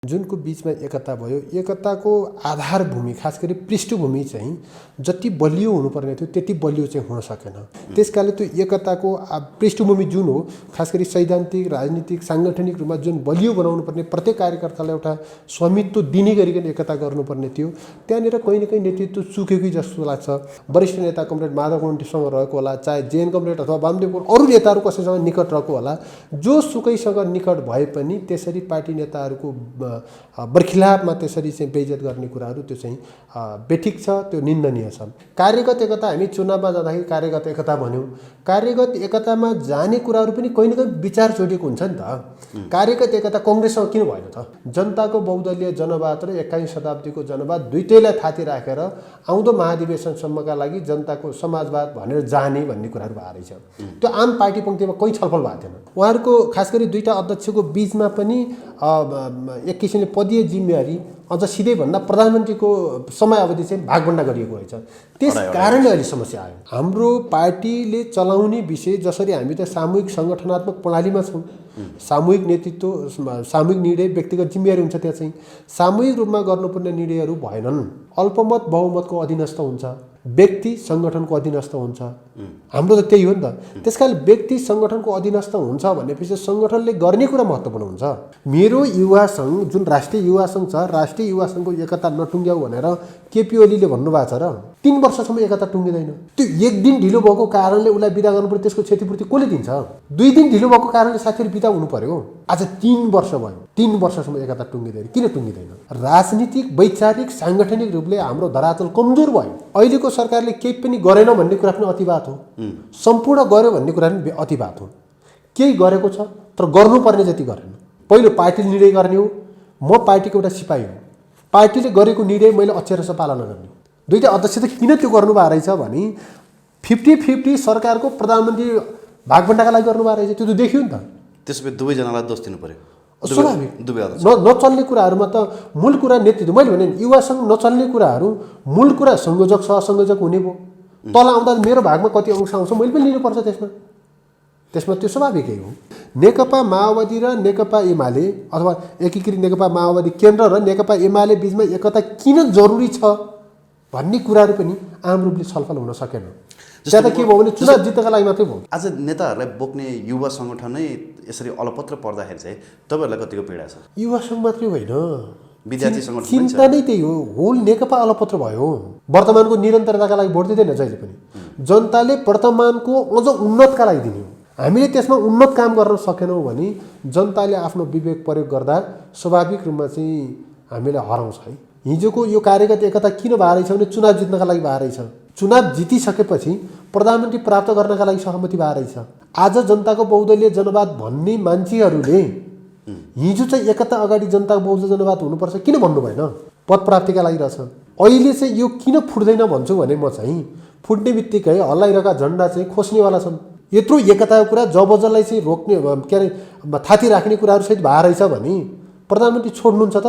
जुनको बीचमा एकता भयो, एकताको आधार भूमि खास गरी पृष्ठभूमि चाहिँ जति बलियो हुनुपर्ने थियो त्यति बलियो चाहिँ हुन सकेन। त्यसकारण त्यो एकताको पृष्ठभूमि जुन हो, खास गरी सैद्धान्तिक, राजनीतिक, साङ्गठनिक रूपमा जुन बलियो बनाउनु पर्ने, प्रत्येक कार्यकर्तालाई एउटा स्वामित्व दिने गरिकन एकता गर्नुपर्ने थियो, त्यहाँनिर कहीँ न कहीँ नेतृत्व चुकेको जस्तो लाग्छ। वरिष्ठ नेता कमरेड माधव गौन्डीसँग रहेको होला, चाहे जेएन कमरेड अथवा वामदेवको अरू नेताहरू कसैसँग निकट रहेको होला, जो सुकैसँग निकट भए पनि त्यसरी पार्टी नेताहरूको बर्खिलाफमा त्यसरी चाहिँ बेइज्जत गर्ने कुराहरू त्यो चाहिँ बेठिक छ, त्यो निन्दनीय छ। कार्यगत एकता, हामी चुनावमा जाँदाखेरि कार्यगत एकता भन्यौँ। कार्यगत एकतामा जाने कुराहरू पनि कहीँ न कहीँ विचार जोडिएको हुन्छ नि त। कार्यगत एकता कङ्ग्रेससँग किन भएन त? जनताको बहुदलीय जनवाद र 21 शताब्दीको जनवाद दुइटैलाई थाती राखेर आउँदो महाधिवेशनसम्मका लागि जनताको समाजवाद भनेर जाने भन्ने कुराहरू भएर रहेछ। त्यो आम पार्टी पङ्क्तिमा कहीँ छलफल भएको थिएन। उहाँहरूको खास गरी दुईटा अध्यक्षको बीचमा पनि एक किसिमले पदीय जिम्मेवारी अझ सिधै भन्दा प्रधानमन्त्रीको समयावधि चाहिँ भागभण्डा गरिएको रहेछ। त्यस कारणले अहिले समस्या आयो। हाम्रो पार्टीले चलाउने विषय, जसरी हामी त सामूहिक सङ्गठनात्मक प्रणालीमा छौँ, सामूहिक नेतृत्व, सामूहिक निर्णय, व्यक्तिगत जिम्मेवारी हुन्छ। त्यहाँ चाहिँ सामूहिक रूपमा गर्नुपर्ने निर्णयहरू भएनन्। अल्पमत बहुमतको अधीनस्थ हुन्छ, व्यक्ति सङ्गठनको अधीनस्थ हुन्छ। हाम्रो त त्यही हो नि त। त्यसकारण व्यक्ति सङ्गठनको अधीनस्थ हुन्छ भनेपछि सङ्गठनले गर्ने कुरा महत्त्वपूर्ण हुन्छ। मेरो युवा सङ्घ जुन राष्ट्रिय युवा सङ्घ छ, राष्ट्रिय युवा सङ्घको एकता नटुङ्ग्याउ भनेर केपी ओलीले भन्नुभएको छ र 3 वर्षसम्म एकता टुङ्गिँदैन। त्यो एक दिन ढिलो भएको कारणले उसलाई बिदा गर्नु पर्यो, त्यसको क्षतिपूर्ति कसले दिन्छ? 2 दिन ढिलो भएको कारणले साथीहरू बिदा हुनु पर्यो। आज 3 वर्ष भयो, 3 वर्षसम्म एकता टुङ्गिँदैन। किन टुङ्गिँदैन? राजनीतिक, वैचारिक, साङ्गठनिक रूपले हाम्रो धरातल कमजोर भयो। अहिलेको सरकारले केही पनि गरेन भन्ने कुरा पनि अतिवाद हो, सम्पूर्ण गर्यो भन्ने कुरा पनि अतिवाद हो। केही गरेको छ तर गर्नुपर्ने जति गरेन। पहिलो पार्टीले निर्णय गर्ने हो, म पार्टीको एउटा सिपाही हो, पार्टीले गरेको निर्णय मैले अक्षरशः पालना गर्ने। दुईटा अध्यक्ष त किन त्यो गर्नुभएको रहेछ भने 50-50 सरकारको प्रधानमन्त्री भागभण्डाका लागि गर्नुभएको रहेछ। त्यो त देखियो नि त। त्यसपछि दुवैजनालाई दोष दिनु पर्यो। स्वाभाविक। नचल्ने कुराहरूमा त मूल कुरा नेतृत्व। मैले भने युवासँग नचल्ने कुराहरू मूल कुरा संयोजक, सहसंयोजक हुने भयो। तल आउँदा मेरो भागमा कति अंश आउँछ मैले पनि लिनुपर्छ। त्यसमा त्यो स्वाभाविकै हो। नेकपा माओवादी र नेकपा एमाले अथवा एकीकृत नेकपा माओवादी केन्द्र र नेकपा एमाले बीचमा एकता किन जरुरी छ भन्ने कुराहरू पनि आम रूपले छलफल हुन सकेन। त्यहाँ त के भयो भने चुनाव जित्नका लागि मात्रै भयो। आज नेताहरूलाई बोक्ने युवा सङ्गठनै यसरी अलपत्र पर्दाखेरि चाहिँ तपाईँहरूलाई कतिको पीडा छ? युवा सङ्घ मात्रै होइन, विद्यार्थी सङ्गठन चिन्ता नै त्यही हो। होल नेकपा अलपत्र भयो। वर्तमानको निरन्तरताका लागि भोट दिँदैन जहिले पनि। जनताले वर्तमानको अझ उन्नतका लागि दिने हो। हामीले त्यसमा उन्नत काम गर्न सकेनौँ भने जनताले आफ्नो विवेक प्रयोग गर्दा स्वाभाविक रूपमा चाहिँ हामीलाई हराउँछ है। हिजोको यो कार्यगत एकता किन भए रहेछ भने चुनाव जित्नका लागि भए रहेछ। चुनाव जितिसकेपछि प्रधानमन्त्री प्राप्त गर्नका लागि सहमति भए रहेछ। आज जनताको बहुदलीय जनवाद भन्ने मान्छेहरूले हिजो चाहिँ एकता अगाडि जनताको बहुदलीय जनवाद हुनुपर्छ किन भन्नु भएन? पद प्राप्तिका लागि रहेछ। अहिले चाहिँ यो किन फुट्दैन भन्छु भने म चाहिँ फुट्ने बित्तिकै हल्लाइरहेका झन्डा चाहिँ खोस्नेवाला छन्। यत्रो एकताको कुरा जबजलाई चाहिँ रोक्ने के अरे थाती राख्ने कुराहरू सहित भए रहेछ भने प्रधानमन्त्री छोड्नुहुन्छ त?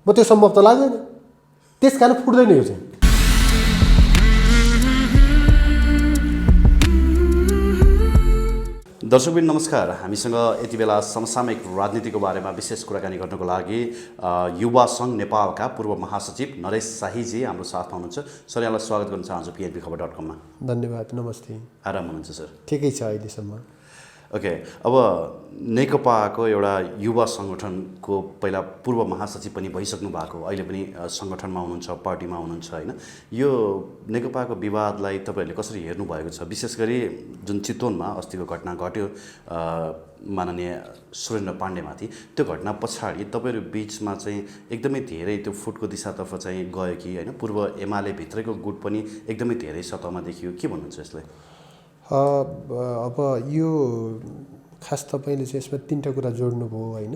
म त्यो सम्भव त लाग्दैन। त्यस कारण फुट्दैन यो चाहिँ। दर्शकबिन नमस्कार। हामीसँग यति बेला समसामयिक राजनीतिको बारेमा विशेष कुराकानी गर्नको लागि युवा सङ्घ नेपालका पूर्व महासचिव नरेश शाहीजी हाम्रो साथमा हुनुहुन्छ। सर, यहाँलाई स्वागत गर्न चाहन्छु PNBखबर.com-मा। धन्यवाद। नमस्ते। आराम हुनुहुन्छ सर? ठिकै छ अहिलेसम्म। ओके, अब नेकपाको एउटा युवा सङ्गठनको पहिला पूर्व महासचिव पनि भइसक्नु भएको, अहिले पनि सङ्गठनमा हुनुहुन्छ, पार्टीमा हुनुहुन्छ होइन। यो नेकपाको विवादलाई तपाईँहरूले कसरी हेर्नुभएको छ? विशेष गरी जुन चितवनमा अस्तिको घटना घट्यो माननीय सुरेन्द्र पाण्डेमाथि, त्यो घटना पछाडि तपाईँहरू बिचमा चाहिँ एकदमै धेरै त्यो फुटको दिशातर्फ चाहिँ गयो कि होइन? पूर्व एमाले भित्रैको गुट पनि एकदमै धेरै सतहमा देखियो। के भन्नुहुन्छ यसलाई? अब यो खास तपाईँले चाहिँ यसमा 3टा कुरा जोड्नुभयो होइन।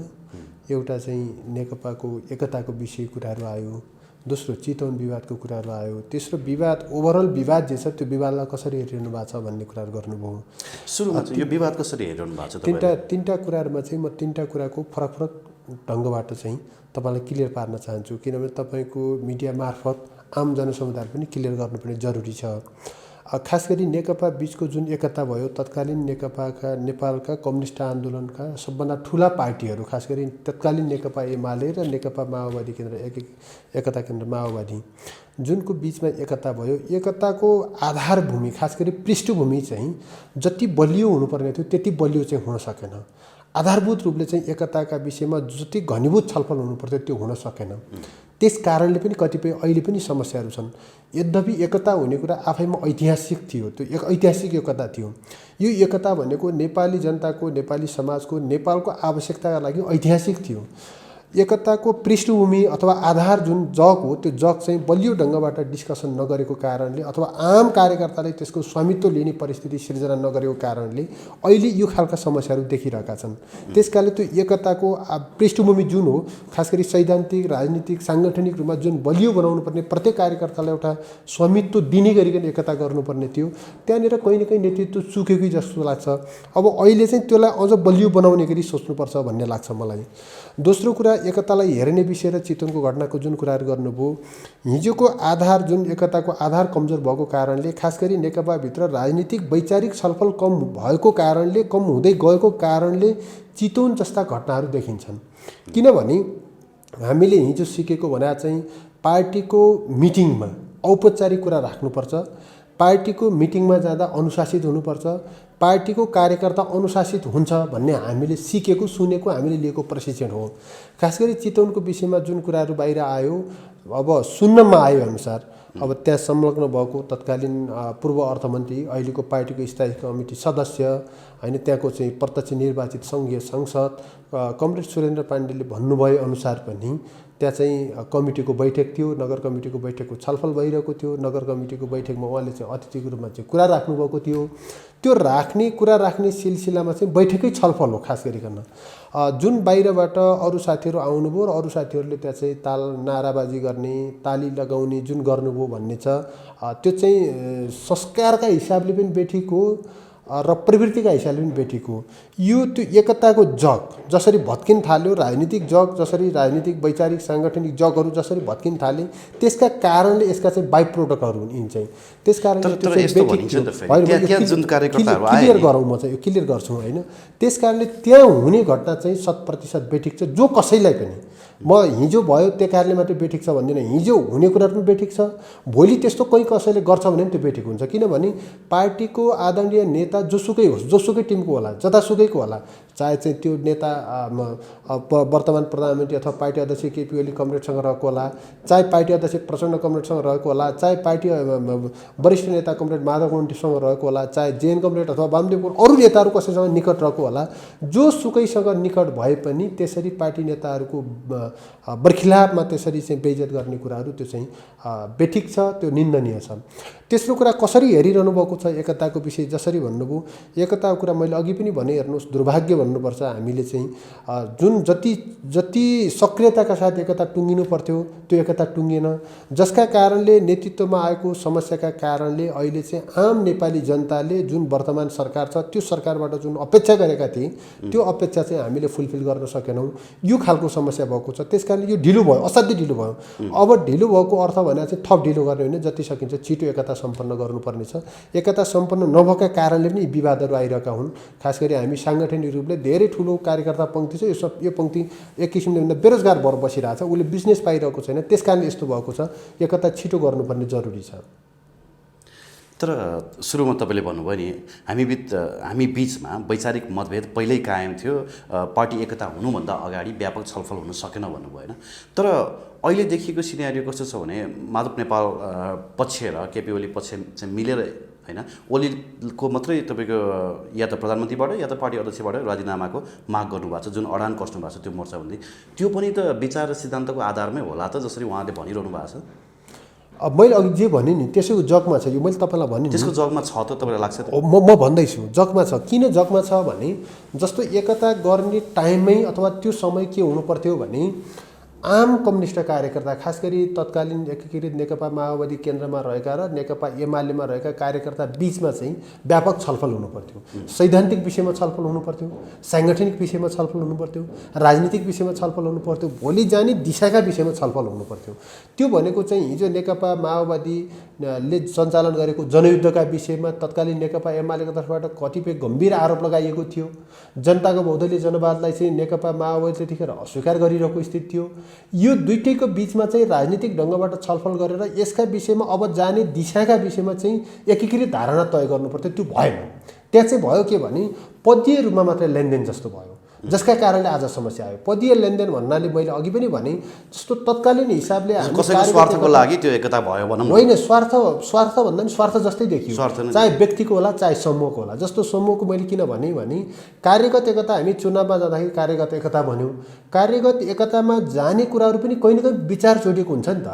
एउटा चाहिँ नेकपाको एकताको विषय कुराहरू आयो, दोस्रो चितवन विवादको कुराहरू आयो, तेस्रो विवाद ओभरअल विवाद जे छ त्यो विवादलाई कसरी हेरिरहनु भएको छ भन्ने कुराहरू गर्नुभयो। सुरुमा चाहिँ यो विवाद कसरी हेरिरहनु भएको छ? 3टा कुराहरूमा चाहिँ म 3टा कुराको फरक फरक ढङ्गबाट चाहिँ तपाईँलाई क्लियर पार्न चाहन्छु, किनभने तपाईँको मिडिया मार्फत आम जनसमुदाय पनि क्लियर गर्नुपर्ने जरुरी छ। खास गरी नेकपा बीचको जुन एकता भयो, तत्कालीन नेकपाका नेपालका कम्युनिस्ट आन्दोलनका सबभन्दा ठुला पार्टीहरू, खास गरी तत्कालीन नेकपा एमाले र नेकपा माओवादी केन्द्र एकता केन्द्र माओवादी जुनको बीचमा एकता भयो, एकताको आधारभूमि खास गरी पृष्ठभूमि चाहिँ जति बलियो हुनुपर्ने थियो त्यति बलियो चाहिँ हुन सकेन। आधारभूत रूपले चाहिँ एकताका विषयमा जति घनीभूत छलफल हुनुपर्थ्यो त्यो हुन सकेन। त्यस कारणले पनि कतिपय अहिले पनि समस्याहरू छन्। यद्यपि एकता हुने कुरा आफैमा ऐतिहासिक थियो, त्यो एक ऐतिहासिक एकता थियो। यो एकता भनेको नेपाली जनताको, नेपाली समाजको, नेपालको आवश्यकताका लागि ऐतिहासिक थियो। एकताको पृष्ठभूमि अथवा आधार जुन जग हो, त्यो जग चाहिँ बलियो ढङ्गबाट डिस्कसन नगरेको कारणले अथवा आम कार्यकर्ताले त्यसको स्वामित्व लिने परिस्थिति सिर्जना नगरेको कारणले अहिले यो खालका समस्याहरू देखिरहेका छन्। त्यसकारणले त्यो एकताको पृष्ठभूमि जुन हो, खास गरी सैद्धान्तिक, राजनीतिक, साङ्गठनिक रूपमा जुन बलियो बनाउनु पर्ने, प्रत्येक कार्यकर्तालाई एउटा स्वामित्व दिने गरिकन एकता गर्नुपर्ने थियो, त्यहाँनिर कहीँ न कहीँ नेतृत्व चुकेकै जस्तो लाग्छ। अब अहिले चाहिँ त्यसलाई अझ बलियो बनाउने गरी सोच्नुपर्छ भन्ने लाग्छ मलाई। दोस्रो कुरा, एकतालाई हेर्ने विषय र चितवनको घटनाको जुन कुराहरू गर्नुभयो, हिजोको आधार जुन एकताको आधार कमजोर भएको कारणले, खास गरी नेकपाभित्र राजनीतिक वैचारिक छलफल कम भएको कारणले, कम हुँदै गएको कारणले चितवन जस्ता घटनाहरू देखिन्छन्। किनभने हामीले हिजो सिकेको भने चाहिँ पार्टीको मिटिङमा औपचारिक कुरा राख्नुपर्छ, पार्टीको मिटिङमा जाँदा अनुशासित हुनुपर्छ, पार्टीको कार्यकर्ता अनुशासित हुन्छ भन्ने हामीले सिकेको, सुनेको, हामीले लिएको प्रशिक्षण हो। खास गरी चितवनको विषयमा जुन कुराहरू बाहिर आयो, अब सुन्नमा आयो अनुसार, अब त्यहाँ संलग्न भएको तत्कालीन पूर्व अर्थमन्त्री, अहिलेको पार्टीको स्थायी कमिटी सदस्य होइन, त्यहाँको चाहिँ प्रत्यक्ष निर्वाचित सङ्घीय संसद कमरेड सुरेन्द्र पाण्डेले भन्नुभए अनुसार पनि त्यहाँ चाहिँ कमिटीको बैठक थियो, नगर कमिटीको बैठकको छलफल भइरहेको थियो। नगर कमिटीको बैठकमा उहाँले चाहिँ अतिथिको रूपमा चाहिँ कुरा राख्नुभएको थियो। त्यो कुरा राख्ने सिलसिलामा चाहिँ बैठकै छलफल हो खास गरिकन। जुन बाहिरबाट अरू साथीहरू आउनुभयो र अरू साथीहरूले त्यहाँ चाहिँ ताल नाराबाजी गर्ने, ताली लगाउने जुन गर्नुभयो भन्ने छ, त्यो चाहिँ संस्कारका हिसाबले पनि बेठिक हो र प्रवृत्तिका हिसाबले पनि बेठिक हो। यो त्यो एकताको जग जसरी भत्किन थाल्यो, राजनीतिक जग जसरी, राजनीतिक वैचारिक साङ्गठनिक जगहरू जसरी भत्किन थाले, त्यसका कारणले यसका चाहिँ बाइ प्रोडक्टहरू हुन्। यिन चाहिँ त्यस कारणले क्लियर गरौँ, म चाहिँ यो क्लियर गर्छु होइन। त्यस कारणले त्यहाँ हुने घटना चाहिँ 100% बेठिक छ। जो कसैलाई पनि म हिजो भयो त्यो कारणले मात्रै बेठिक छ भन्दिनँ, हिजो हुने कुरा पनि बेठिक छ, भोलि त्यस्तो कोही कसैले गर्छ भने पनि त्यो बेठिक हुन्छ। किनभने पार्टीको आदरणीय नेता जोसुकै होस्, जोसुकै टिमको होला, जतासुकैको होला, चाहे चाहिँ त्यो नेता वर्तमान प्रधानमन्त्री अथवा पार्टी अध्यक्ष केपी ओली कमरेडसँग रहेको होला, चाहे पार्टी अध्यक्ष प्रचण्ड कमरेडसँग रहेको होला, चाहे पार्टी वरिष्ठ नेता कमरेड माधव कमरेडसँग रहेको होला, चाहे जेएन कमरेड अथवा वामदेव अरू नेताहरू कसैसँग निकट रहेको होला, जोसुकैसँग निकट भए पनि त्यसरी पार्टी नेताहरूको बर्खिलाफमा त्यसरी चाहिँ बेइज्जत गर्ने कुराहरू त्यो चाहिँ बेठिक छ, त्यो निन्दनीय छ। तेस्रो कुरा, कसरी हेरिरहनु भएको छ एकताको विषय जसरी भन्नुभयो, एकताको कुरा मैले अघि पनि भने, हेर्नुहोस्, दुर्भाग्य भन्नुपर्छ हामीले चाहिँ जुन जति सक्रियताका साथ एकता टुङ्गिनु पर्थ्यो त्यो एकता टुङ्गेन, जसका कारणले नेतृत्वमा आएको समस्याका कारणले अहिले चाहिँ आम नेपाली जनताले जुन वर्तमान सरकार छ त्यो सरकारबाट जुन अपेक्षा गरेका थिए त्यो अपेक्षा चाहिँ हामीले फुलफिल गर्न सकेनौँ। यो खालको समस्या भएको छ। त्यस कारण यो ढिलो भयो, असाध्यै ढिलो भयो। अब ढिलो भएको अर्थ भने चाहिँ थप ढिलो गर्ने होइन, जति सकिन्छ छिटो एकता सम्पन्न गर्नुपर्नेछ। एकता सम्पन्न नभएका कारणले पनि विवादहरू आइरहेका हुन्। खास गरी हामी साङ्गठनिक रूपले धेरै ठुलो कार्यकर्ता पङ्क्ति छ, यो पङ्क्ति एक किसिमले भन्दा बेरोजगार भएर बसिरहेको छ, उसले बिजनेस पाइरहेको छैन, त्यस कारणले यस्तो भएको छ। एकता छिटो गर्नुपर्ने जरुरी छ। तर सुरुमा तपाईँले भन्नुभयो नि, हामी बिचमा वैचारिक मतभेद पहिल्यै कायम थियो, पार्टी एकता हुनुभन्दा अगाडि व्यापक छलफल हुन सकेन भन्नुभयो होइन। तर अहिले देखिएको सिनेरियो कस्तो छ भने माधव नेपाल पक्ष र केपी ओली पक्ष चाहिँ मिलेर होइन, ओलीको मात्रै तपाईँको या त प्रधानमन्त्रीबाट या त पार्टी अध्यक्षबाट राजीनामाको माग गर्नुभएको छ, जुन अडान कस्नु भएको छ त्यो मोर्चाबन्दी, त्यो पनि त विचार र सिद्धान्तको आधारमै होला त, जसरी उहाँले भनिरहनु भएको छ। अब मैले अघि जे भने नि त्यसैको जगमा छ, यो मैले तपाईँलाई भने त्यसको जगमा छ त तपाईँलाई लाग्छ त? म भन्दैछु जगमा छ। किन जगमा छ भने, जस्तो एकता गर्ने टाइममै अथवा त्यो समय के हुनु पर्थ्यो भने आम कम्युनिस्ट कार्यकर्ता, खास गरी तत्कालीन एकीकृत नेकपा माओवादी केन्द्रमा रहेका र नेकपा एमालेमा रहेका कार्यकर्ता बीचमा चाहिँ व्यापक छलफल हुनुपर्थ्यो। सैद्धान्तिक विषयमा छलफल हुनुपर्थ्यो, साङ्गठनिक विषयमा छलफल हुनुपर्थ्यो, राजनीतिक विषयमा छलफल हुनुपर्थ्यो, भोलि जाने दिशाका विषयमा छलफल हुनुपर्थ्यो। त्यो भनेको चाहिँ हिजो नेकपा माओवादीले सञ्चालन गरेको जनयुद्धका विषयमा तत्कालीन नेकपा एमालेको तर्फबाट कतिपय गम्भीर आरोप लगाइएको थियो। जनताको बहुदलीय जनवादलाई चाहिँ नेकपा माओवादीले त्यतिखेर अस्वीकार गरिरहेको स्थिति थियो। यो दुईटैको बीचमा चाहिँ राजनीतिक ढङ्गबाट छलफल गरेर यसका विषयमा अब जाने दिशाका विषयमा चाहिँ एकीकृत धारणा तय गर्नुपर्थ्यो। त्यो भएन। त्यहाँ चाहिँ भयो के भने पदीय रूपमा मात्रै लेनदेन जस्तो भयो, जसका कारणले आज समस्या आयो। पदीय लेनदेन भन्नाले मैले अघि पनि भने जस्तो तत्कालीन हिसाबले कसैको स्वार्थको लागि त्यो एकता भयो भनौँ, होइन स्वार्थ भन्दा पनि स्वार्थ जस्तै देखियो, चाहे व्यक्तिको होला चाहे समूहको होला। जस्तो समूहको मैले किन भने कार्यगत एकता हामी चुनावमा जाँदाखेरि कार्यगत एकता भन्यौँ। कार्यगत एकतामा जाने कुराहरू पनि कहीँ न कहीँ विचार जोडिएको हुन्छ नि त।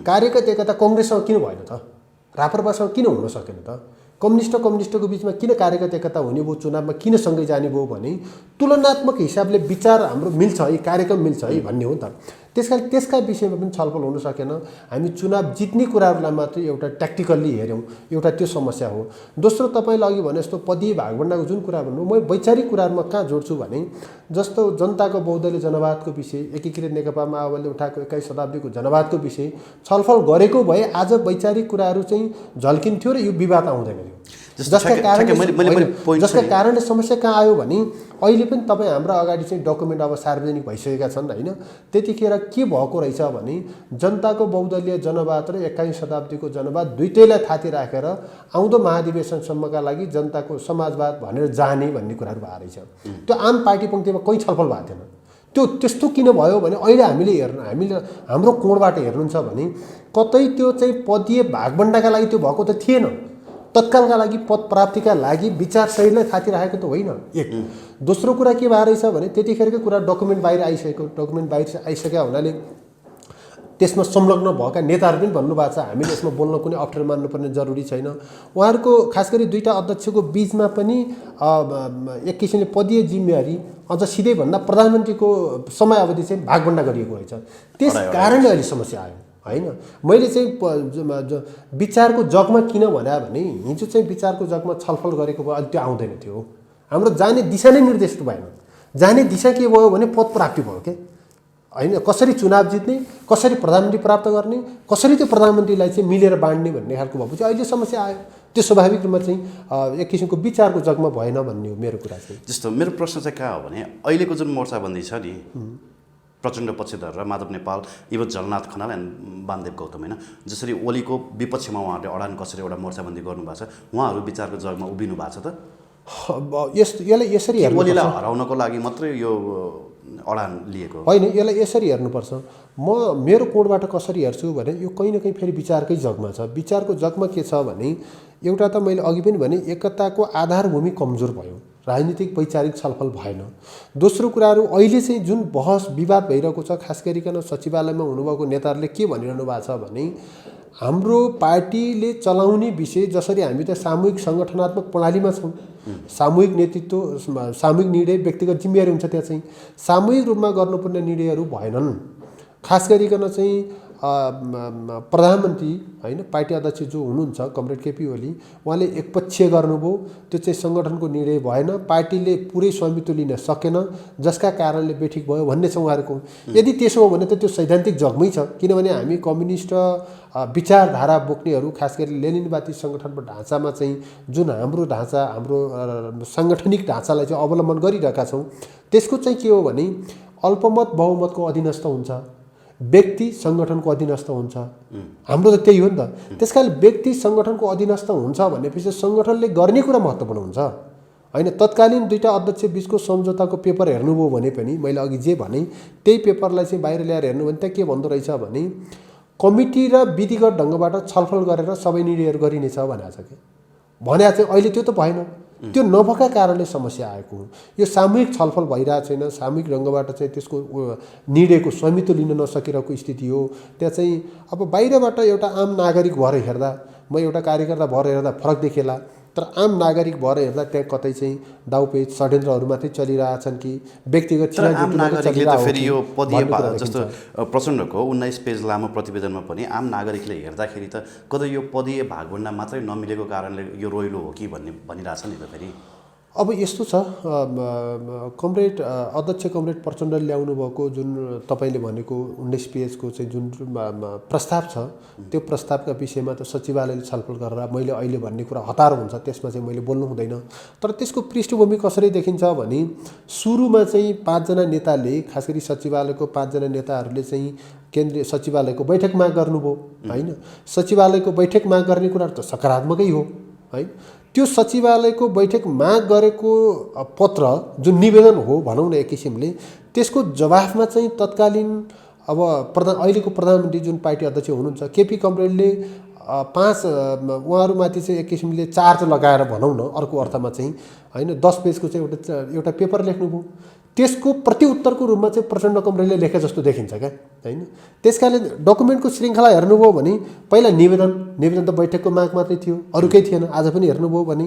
कार्यगत एकता कङ्ग्रेससँग किन भएन त? राप्रपासँग किन हुन सकेन त? कम्युनिस्टको बिचमा किन कार्यगत एकता हुने भयो? चुनावमा किन सँगै जाने भयो भने तुलनात्मक हिसाबले विचार हाम्रो मिल्छ है, कार्यक्रम मिल्छ है भन्ने हो नि त। त्यसका विषयमा पनि छलफल हुन सकेन। हामी चुनाव जित्ने कुराहरूलाई मात्रै एउटा ट्याक्टिकल्ली हेऱ्यौँ, एउटा त्यो समस्या हो। दोस्रो, तपाईँले अघि भने जस्तो पदीय भागभण्डाको जुन कुरा भन्नु, म वैचारिक कुराहरूमा कहाँ जोड्छु भने जस्तो जनताको बहुदलीय जनवादको विषय, एकीकृत नेकपा माओवादीले उठाएको 21 शताब्दीको जनवादको विषय छलफल गरेको भए आज वैचारिक कुराहरू चाहिँ झल्किन्थ्यो र यो विवाद आउँदैन थियो। जसका कारणले समस्या कहाँ आयो भने अहिले पनि तपाईँ हाम्रा अगाडि चाहिँ डकुमेन्ट अब सार्वजनिक भइसकेका छन् होइन। त्यतिखेर के भएको रहेछ भने जनताको बहुदलीय जनवाद र 21 शताब्दीको जनवाद दुइटैलाई थाती राखेर आउँदो महाधिवेशनसम्मका लागि जनताको समाजवाद भनेर जाने भन्ने कुराहरू भएको रहेछ। त्यो आम पार्टी पङ्क्तिमा कहीँ छलफल भएको थिएन। त्यो त्यस्तो किन भयो भने अहिले हामीले हाम्रो कोणबाट हेर्नुहुन्छ भने कतै त्यो चाहिँ पदीय भागभण्डाका लागि त्यो भएको त थिएन। तत्कालका लागि पद प्राप्तिका लागि विचार शैलीलाई थाती राखेको त होइन। एक दोस्रो कुरा के भएर रहेछ भने त्यतिखेरकै कुरा डकुमेन्ट बाहिर आइसकेका हुनाले त्यसमा संलग्न भएका नेताहरू पनि भन्नुभएको छ हामीले यसमा बोल्न कुनै अप्ठ्यारो मान्नुपर्ने जरुरी छैन। उहाँहरूको खास गरी दुईटा अध्यक्षको बीचमा पनि एक किसिमले पदीय जिम्मेवारी अझ सिधै भन्दा प्रधानमन्त्रीको समयावधि चाहिँ भागभण्डा गरिएको रहेछ। त्यस कारणले अहिले समस्या आयो होइन। मैले चाहिँ विचारको जगमा किन भने हिजो चाहिँ विचारको जगमा छलफल गरेको भए अहिले त्यो आउँदैन थियो। हाम्रो जाने दिशा नै निर्देशित भएन। जाने दिशा के भयो भने पद प्राप्ति भयो के होइन। कसरी चुनाव जित्ने, कसरी प्रधानमन्त्री प्राप्त गर्ने, कसरी त्यो प्रधानमन्त्रीलाई चाहिँ मिलेर बाँड्ने भन्ने खालको भएपछि अहिले समस्या आयो। त्यो स्वाभाविक रूपमा चाहिँ एक किसिमको विचारको जगमा भएन भन्ने हो मेरो कुरा चाहिँ। जस्तो मेरो प्रश्न चाहिँ कहाँ हो भने अहिलेको जुन मोर्चाबन्दी छ नि, प्रचण्ड पक्षधर र माधव नेपाल, इवन झलनाथ खनाल एन्ड वामदेव गौतम होइन, जसरी ओलीको विपक्षमा उहाँहरूले अडान कसेर एउटा मोर्चाबन्दी गर्नुभएको छ, उहाँहरू विचारको जगमा उभिनु भएको छ त? यसलाई यसरी ओलीलाई हराउनको लागि मात्रै यो अडान लिएको होइन। यसलाई यसरी हेर्नुपर्छ। म मेरो कोणबाट कसरी हेर्छु भने यो कहीँ न कहीँ फेरि विचारकै जगमा छ। विचारको जगमा के छ भने एउटा त मैले अघि पनि भने एकताको आधारभूमि कमजोर भयो, राजनीतिक वैचारिक छलफल भएन। दोस्रो कुराहरू अहिले चाहिँ जुन बहस विवाद भइरहेको छ, खास गरिकन सचिवालयमा हुनुभएको नेताहरूले के भनिरहनु भएको छ भने हाम्रो पार्टीले चलाउने विषय, जसरी हामी त सामूहिक सङ्गठनात्मक प्रणालीमा छौँ, सामूहिक नेतृत्व, सामूहिक निर्णय, व्यक्तिगत जिम्मेवारी हुन्छ, त्यहाँ चाहिँ सामूहिक रूपमा गर्नुपर्ने निर्णयहरू भएनन्। खास गरिकन चाहिँ प्रधानमन्त्री होइन पार्टी अध्यक्ष जो हुनुहुन्छ कमरेड केपी ओली, उहाँले एकपक्षीय गर्नुभयो। त्यो चाहिँ सङ्गठनको निर्णय भएन, पार्टीले पुरै स्वामित्व लिन सकेन, जसका कारणले बेठिक भयो भन्ने छ उहाँहरूको। यदि त्यसो हो भने त त्यो सैद्धान्तिक जगमै छ। किनभने हामी कम्युनिस्ट विचारधारा बोक्नेहरू, खास गरी लेनिनवादी सङ्गठनको ढाँचामा चाहिँ जुन हाम्रो ढाँचा, हाम्रो साङ्गठनिक ढाँचालाई चाहिँ अवलम्बन गरिरहेका छौँ, त्यसको चाहिँ के हो भने अल्पमत बहुमतको अधीनस्थ हुन्छ, व्यक्ति सङ्गठनको अधीनस्थ हुन्छ। हाम्रो त त्यही हो नि त। त्यसकारण व्यक्ति सङ्गठनको अधीनस्थ हुन्छ भनेपछि सङ्गठनले गर्ने कुरा महत्त्वपूर्ण हुन्छ होइन। तत्कालीन दुईटा अध्यक्ष बिचको सम्झौताको पेपर हेर्नुभयो भने पनि मैले अघि जे भने त्यही पेपरलाई चाहिँ बाहिर ल्याएर हेर्नु भने त्यहाँ के भन्दो रहेछ भने कमिटी र विधिगत ढङ्गबाट छलफल गरेर सबै निर्णयहरू गरिनेछ भनेको छ कि भने चाहिँ अहिले त्यो त भएन। त्यो नभएका कारणले समस्या आएको हो। यो सामूहिक छलफल भइरहेको छैन, सामूहिक ढङ्गबाट चाहिँ त्यसको निर्णयको स्वामित्व लिन नसकिरहेको स्थिति हो। त्यहाँ चाहिँ अब बाहिरबाट एउटा आम नागरिक भएर हेर्दा म एउटा कार्यकर्ता भएर हेर्दा फरक देखिएला, तर आम नागरिक भएर हेर्दा त्यहाँ कतै चाहिँ दाउपेच षड्यन्त्रहरू मात्रै चलिरहेछन् कि व्यक्तिगत तर आम नागरिकले त फेरि यो पदीय भन्ने कुरा जस्तो देखिन्छ। प्रचण्डको 19 पेज लामो प्रतिवेदनमा पनि आम नागरिकले हेर्दाखेरि त कतै यो पदीय भागभण्डा मात्रै नमिलेको कारणले यो रोइलो हो कि भनिरहेछ नि त फेरि। अब यस्तो छ, कमरेड अध्यक्ष कमरेड प्रचण्डले ल्याउनु भएको जुन तपाईँले भनेको 19 पेजको चाहिँ जुन प्रस्ताव छ, त्यो प्रस्तावका विषयमा त सचिवालयले छलफल गरेर मैले अहिले भन्ने कुरा हतार हुन्छ, त्यसमा चाहिँ मैले बोल्नु हुँदैन। तर त्यसको पृष्ठभूमि कसरी देखिन्छ भने सुरुमा चाहिँ 5 जना नेताले, खास गरी सचिवालयको 5 जना नेताहरूले चाहिँ केन्द्रीय सचिवालयको बैठक माग गर्नुभयो होइन। सचिवालयको बैठक माग गर्ने कुरा त सकारात्मकै हो है। त्यो सचिवालयको बैठक माग गरेको पत्र जुन निवेदन हो भनौँ न एक किसिमले, त्यसको जवाफमा चाहिँ तत्कालीन अब अहिलेको प्रधानमन्त्री जुन पार्टी अध्यक्ष हुनुहुन्छ केपी कमरेडले 5 उहाँहरूमाथि चाहिँ एक किसिमले चार्ज लगाएर भनौँ न अर्को अर्थमा चाहिँ होइन 10 पेजको चाहिँ एउटा पेपर लेख्नुभयो। त्यसको प्रतिउत्तरको रूपमा चाहिँ प्रचण्ड कमरेडले लेखे जस्तो देखिन्छ क्या होइन। त्यसकारण डकुमेन्टको श्रृङ्खला हेर्नुभयो भने पहिला निवेदन त बैठकको माग मात्रै थियो, अरू केही थिएन। आज पनि हेर्नुभयो भने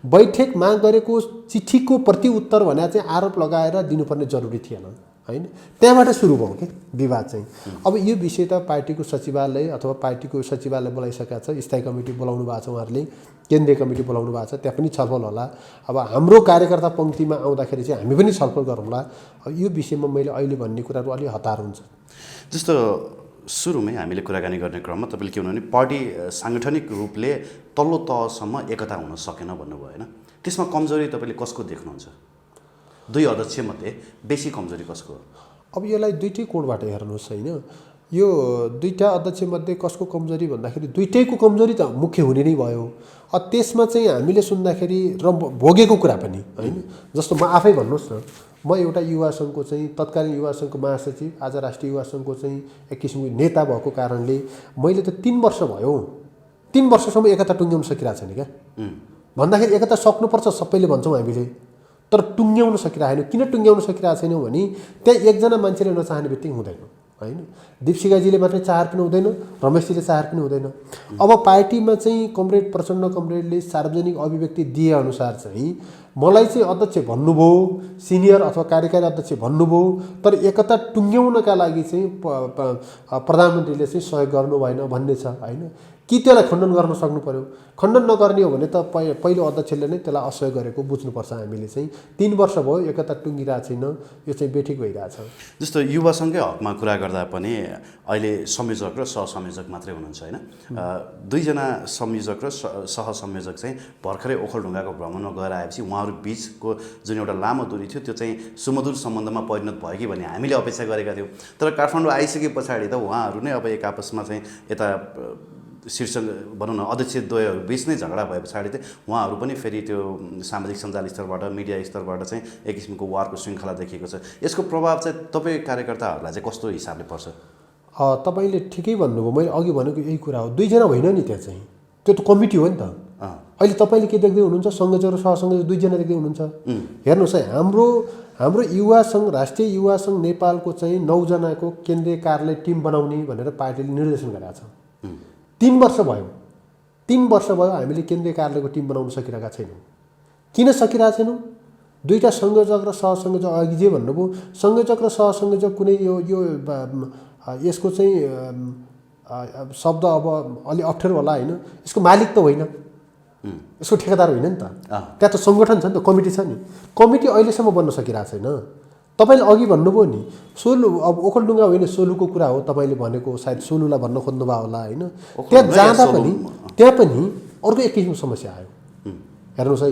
बैठक माग गरेको चिठीको प्रतिउत्तर भने चाहिँ आरोप लगाएर दिनुपर्ने जरुरी थिएन होइन। त्यहाँबाट सुरु भयो कि विवाद चाहिँ। अब यो विषय त पार्टीको सचिवालय अथवा पार्टीको सचिवालय बोलाइसकेका छ, स्थायी कमिटी बोलाउनु भएको छ, उहाँहरूले केन्द्रीय कमिटी बोलाउनु भएको छ, त्यहाँ पनि छलफल होला। अब हाम्रो कार्यकर्ता पङ्क्तिमा आउँदाखेरि चाहिँ हामी पनि छलफल गरौँला। यो विषयमा मैले अहिले भन्ने कुराहरू अलि हतार हुन्छ। जस्तो सुरुमै हामीले कुराकानी गर्ने क्रममा तपाईँले के भन्नुभयो भने पार्टी साङ्गठनिक रूपले तल्लो तहसम्म एकता हुन सकेन भन्नुभयो होइन। त्यसमा कमजोरी तपाईँले कसको देख्नुहुन्छ? 2 अध्यक्षमध्ये बेसी कमजोरी कसको हो? अब यसलाई दुईटै कोणबाट हेर्नुहोस् होइन। यो दुईटा अध्यक्षमध्ये कसको कमजोरी भन्दाखेरि दुईटैको कमजोरी त मुख्य हुने नै भयो। त्यसमा चाहिँ हामीले सुन्दाखेरि र भोगेको कुरा पनि होइन। जस्तो म आफै भन्नुहोस् न, म एउटा युवा सङ्घको चाहिँ तत्कालीन युवा सङ्घको महासचिव, आज राष्ट्रिय युवा सङ्घको चाहिँ एक किसिमको नेता भएको कारणले मैले त 3 वर्ष भयो, 3 वर्षसम्म एकता टुङ्ग्याउन सकिरहेको छैन क्या। भन्दाखेरि एकता सक्नुपर्छ सबैले भन्छौँ हामीले, तर टुङ्ग्याउन सकिरहेको छैन। किन टुङ्ग्याउन सकिरहेको छैनौँ भने त्यहाँ एकजना मान्छेले नचाहने बित्तिकै हुँदैन होइन। दीपशिखाजीले मात्रै चाहर पनि हुँदैन, रमेशजीले चाहर पनि हुँदैन। अब पार्टीमा चाहिँ कमरेड प्रचण्ड कमरेडले सार्वजनिक अभिव्यक्ति दिए अनुसार चाहिँ मलाई चाहिँ अध्यक्ष भन्नुभयो, सिनियर अथवा कार्यकारी अध्यक्ष भन्नुभयो, तर एकता टुङ्ग्याउनका लागि चाहिँ प्रधानमन्त्रीले चाहिँ सहयोग गर्नु भएन भन्ने छ होइन। कि त्यसलाई खण्डन गर्न सक्नु पर्यो? खण्डन नगर्ने हो भने त पहिलो अध्यक्षले नै त्यसलाई असहयोग गरेको बुझ्नुपर्छ हामीले चाहिँ। 3 वर्ष भयो एकता टुङ्गिरहेको छैन, यो चाहिँ बेठिक भइरहेछ। जस्तो युवा सङ्घकै हकमा कुरा गर्दा पनि अहिले संयोजक र सहसंयोजक मात्रै हुनुहुन्छ होइन। 2 जना संयोजक र सहसंयोजक चाहिँ भर्खरै ओखलढुङ्गाको भ्रमणमा गएर आएपछि उहाँहरू बिचको जुन एउटा लामो दूरी थियो त्यो चाहिँ सुमधुर सम्बन्धमा परिणत भयो कि भन्ने हामीले अपेक्षा गरेका थियौँ। तर काठमाडौँ आइसके पछाडि त उहाँहरू नै अब एक आपसमा चाहिँ यता शीर्ष भनौँ न अध्यक्षद्वयहरू बिच नै झगडा भए पछाडि चाहिँ उहाँहरू पनि फेरि त्यो सामाजिक सञ्जाल स्तरबाट मिडिया स्तरबाट चाहिँ एक किसिमको वारको श्रृङ्खला देखिएको छ। यसको प्रभाव चाहिँ तपाईँ कार्यकर्ताहरूलाई चाहिँ कस्तो हिसाबले पर्छ? तपाईँले ठिकै भन्नुभयो। मैले अघि भनेको यही कुरा हो। 2 जना होइन नि, त्यहाँ चाहिँ त्यो त कमिटी हो नि त। अहिले तपाईँले के देख्दै हुनुहुन्छ? संयोजक र सहसंयोजक 2 जना देख्दै हुनुहुन्छ। हेर्नुहोस् है, हाम्रो युवा सङ्घ, राष्ट्रिय युवा सङ्घ नेपालको चाहिँ 9 जनाको केन्द्रीय कार्यालय टिम बनाउने भनेर पार्टीले निर्देशन गरेको छ। 3 वर्ष भयो, 3 वर्ष भयो हामीले केन्द्रीय कार्यालयको टिम बनाउन सकिरहेका छैनौँ। किन सकिरहेका छैनौँ? 2टा संयोजक र सहसंयोजक, अघि जे भन्नुभयो संयोजक र सहसंयोजक कुनै यो यसको चाहिँ शब्द अब अलि अप्ठ्यारो होला होइन। यसको मालिक त होइन, यसको ठेकेदार होइन नि त। त्यहाँ त सङ्गठन छ नि त, कमिटी छ नि। कमिटी अहिलेसम्म बन्न सकिरहेको छैन। तपाईँले अघि भन्नुभयो नि सोलु, अब ओखलढुङ्गा होइन सोलुको कुरा हो तपाईँले भनेको, सायद सोलुलाई भन्न खोज्नुभयो होला होइन। त्यहाँ जाँदा पनि त्यहाँ पनि अर्को एक किसिमको समस्या आयो। हेर्नुहोस् है,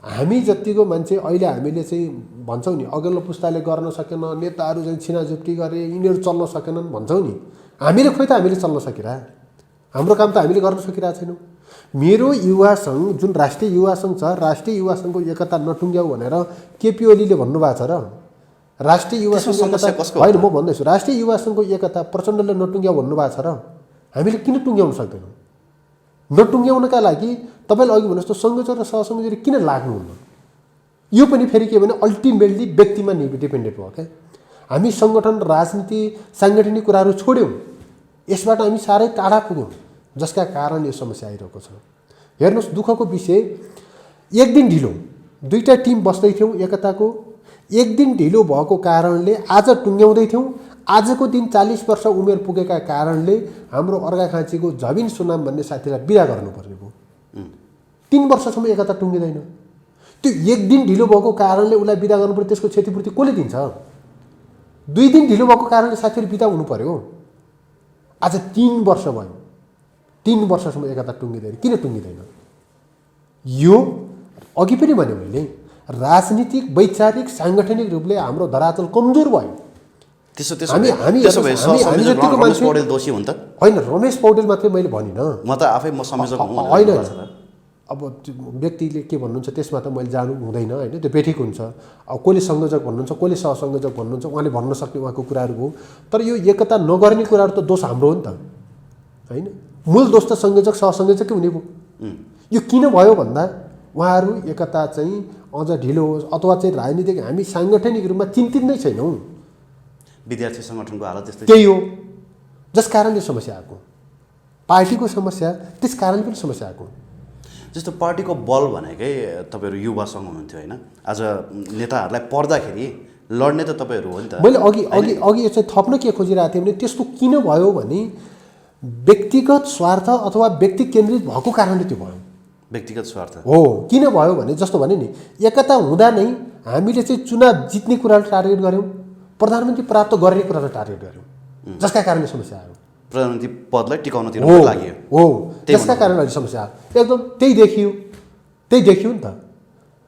हामी जतिको मान्छे अहिले हामीले चाहिँ भन्छौँ नि अघिल्लो पुस्ताले गर्न सकेन, नेताहरू चाहिँ छिनाझुप्टी गरे, यिनीहरू चल्न सकेनन् भन्छौँ नि। हामीले खोइ त हामीले चल्न सकिरह, हाम्रो काम त हामीले गर्न सकिरहेको छैनौँ। मेरो युवा सङ्घ जुन राष्ट्रिय युवा सङ्घ छ, राष्ट्रिय युवा सङ्घको एकता नटुङ्ग्याउ भनेर केपी ओलीले भन्नुभएको छ र राष्ट्रिय युवा सङ्घ होइन, म भन्दैछु राष्ट्रिय युवा सङ्घको एकता प्रचण्डले नटुङ्ग्याउ भन्नुभएको छ र हामीले किन टुङ्ग्याउन सक्दैनौँ? नटुङ्ग्याउनका लागि तपाईँले अघि भन्नुहोस् त संयोजक र सहसंयोजकले किन लाग्नुहुन्न? यो पनि फेरि के भने अल्टिमेटली व्यक्तिमा डिपेन्डेन्ट भयो क्या। हामी सङ्गठन, राजनीति, साङ्गठनिक कुराहरू छोड्यौँ, यसबाट हामी साह्रै टाढा पुग्यौँ। जसका कारण यो समस्या आइरहेको छ। हेर्नुहोस्, दुःखको विषय, एक दिन ढिलो, दुईटा टिम बस्दै थियौँ एकताको, एक दिन ढिलो भएको कारणले आज टुङ्ग्याउँदै थियौँ। आजको दिन 40 वर्ष उमेर पुगेका कारणले हाम्रो अर्घाखाँचीको झबिन सुनाम भन्ने साथीलाई बिदा गर्नुपर्ने भयो। 3 वर्षसम्म एकता टुङ्गिँदैन। त्यो एक दिन ढिलो भएको कारणले उसलाई बिदा गर्नुपर्यो, त्यसको क्षतिपूर्ति कसले दिन्छ? 2 दिन ढिलो भएको कारणले साथीहरू बिदा हुनु पर्यो। आज 3 वर्ष भयो, 3 वर्षसम्म एकता टुङ्गिँदैन। किन टुङ्गिँदैन? यो अघि पनि भने मैले, राजनीतिक, वैचारिक, साङ्गठनिक रूपले हाम्रो धरातल कमजोर भयो। रमेश पौडेल दोषी हुन् त? होइन, रमेश पौडेल मात्रै मैले भनिनँ, म त आफै म संयोजक हुँ। होइन, अब व्यक्तिले के भन्नुहुन्छ त्यसमा त मैले जानु हुँदैन होइन, त्यो बेठिक हुन्छ। अब कसले संयोजक भन्नुहुन्छ, कसले सहसंयोजक भन्नुहुन्छ, उहाँले भन्न सक्ने उहाँको कुराहरू हो। तर यो एकता नगर्ने कुराहरू त दोष हाम्रो हो नि त, होइन? मूल दोष त संयोजक सहसंयोजकै हुने भयो। यो किन भयो भन्दा उहाँहरू एकता चाहिँ अझ ढिलो होस् अथवा चाहिँ राजनीतिक हामी साङ्गठनिक रूपमा चिन्तित नै छैनौँ। विद्यार्थी सङ्गठनको हालत त्यस्तै त्यही हो, जस कारणले समस्या आएको, पार्टीको समस्या, त्यस कारणले पनि समस्या आएको। जस्तो पार्टीको बल भनेकै तपाईँहरू युवासँग हुनुहुन्थ्यो होइन? आज नेताहरूलाई पर्दाखेरि लड्ने त तपाईँहरू हो नि त। मैले अघि यो चाहिँ थप्न के खोजिरहेको थिएँ भने त्यस्तो किन भयो भने व्यक्तिगत स्वार्थ अथवा व्यक्ति केन्द्रित भएको कारणले त्यो भयो। व्यक्तिगत स्वार्थ हो। किन भयो भने जस्तो भने नि, एकता हुँदा नै हामीले चाहिँ चुनाव जित्ने कुरालाई टार्गेट गऱ्यौँ, प्रधानमन्त्री प्राप्त गर्ने कुरालाई टार्गेट गऱ्यौँ, जसका कारणले समस्या आयो। प्रधानमन्त्री पदलाई टिकाउनतिर लाग्यो हो, जसका कारण अहिले समस्या आयो। एकदम त्यही देखियो नि त।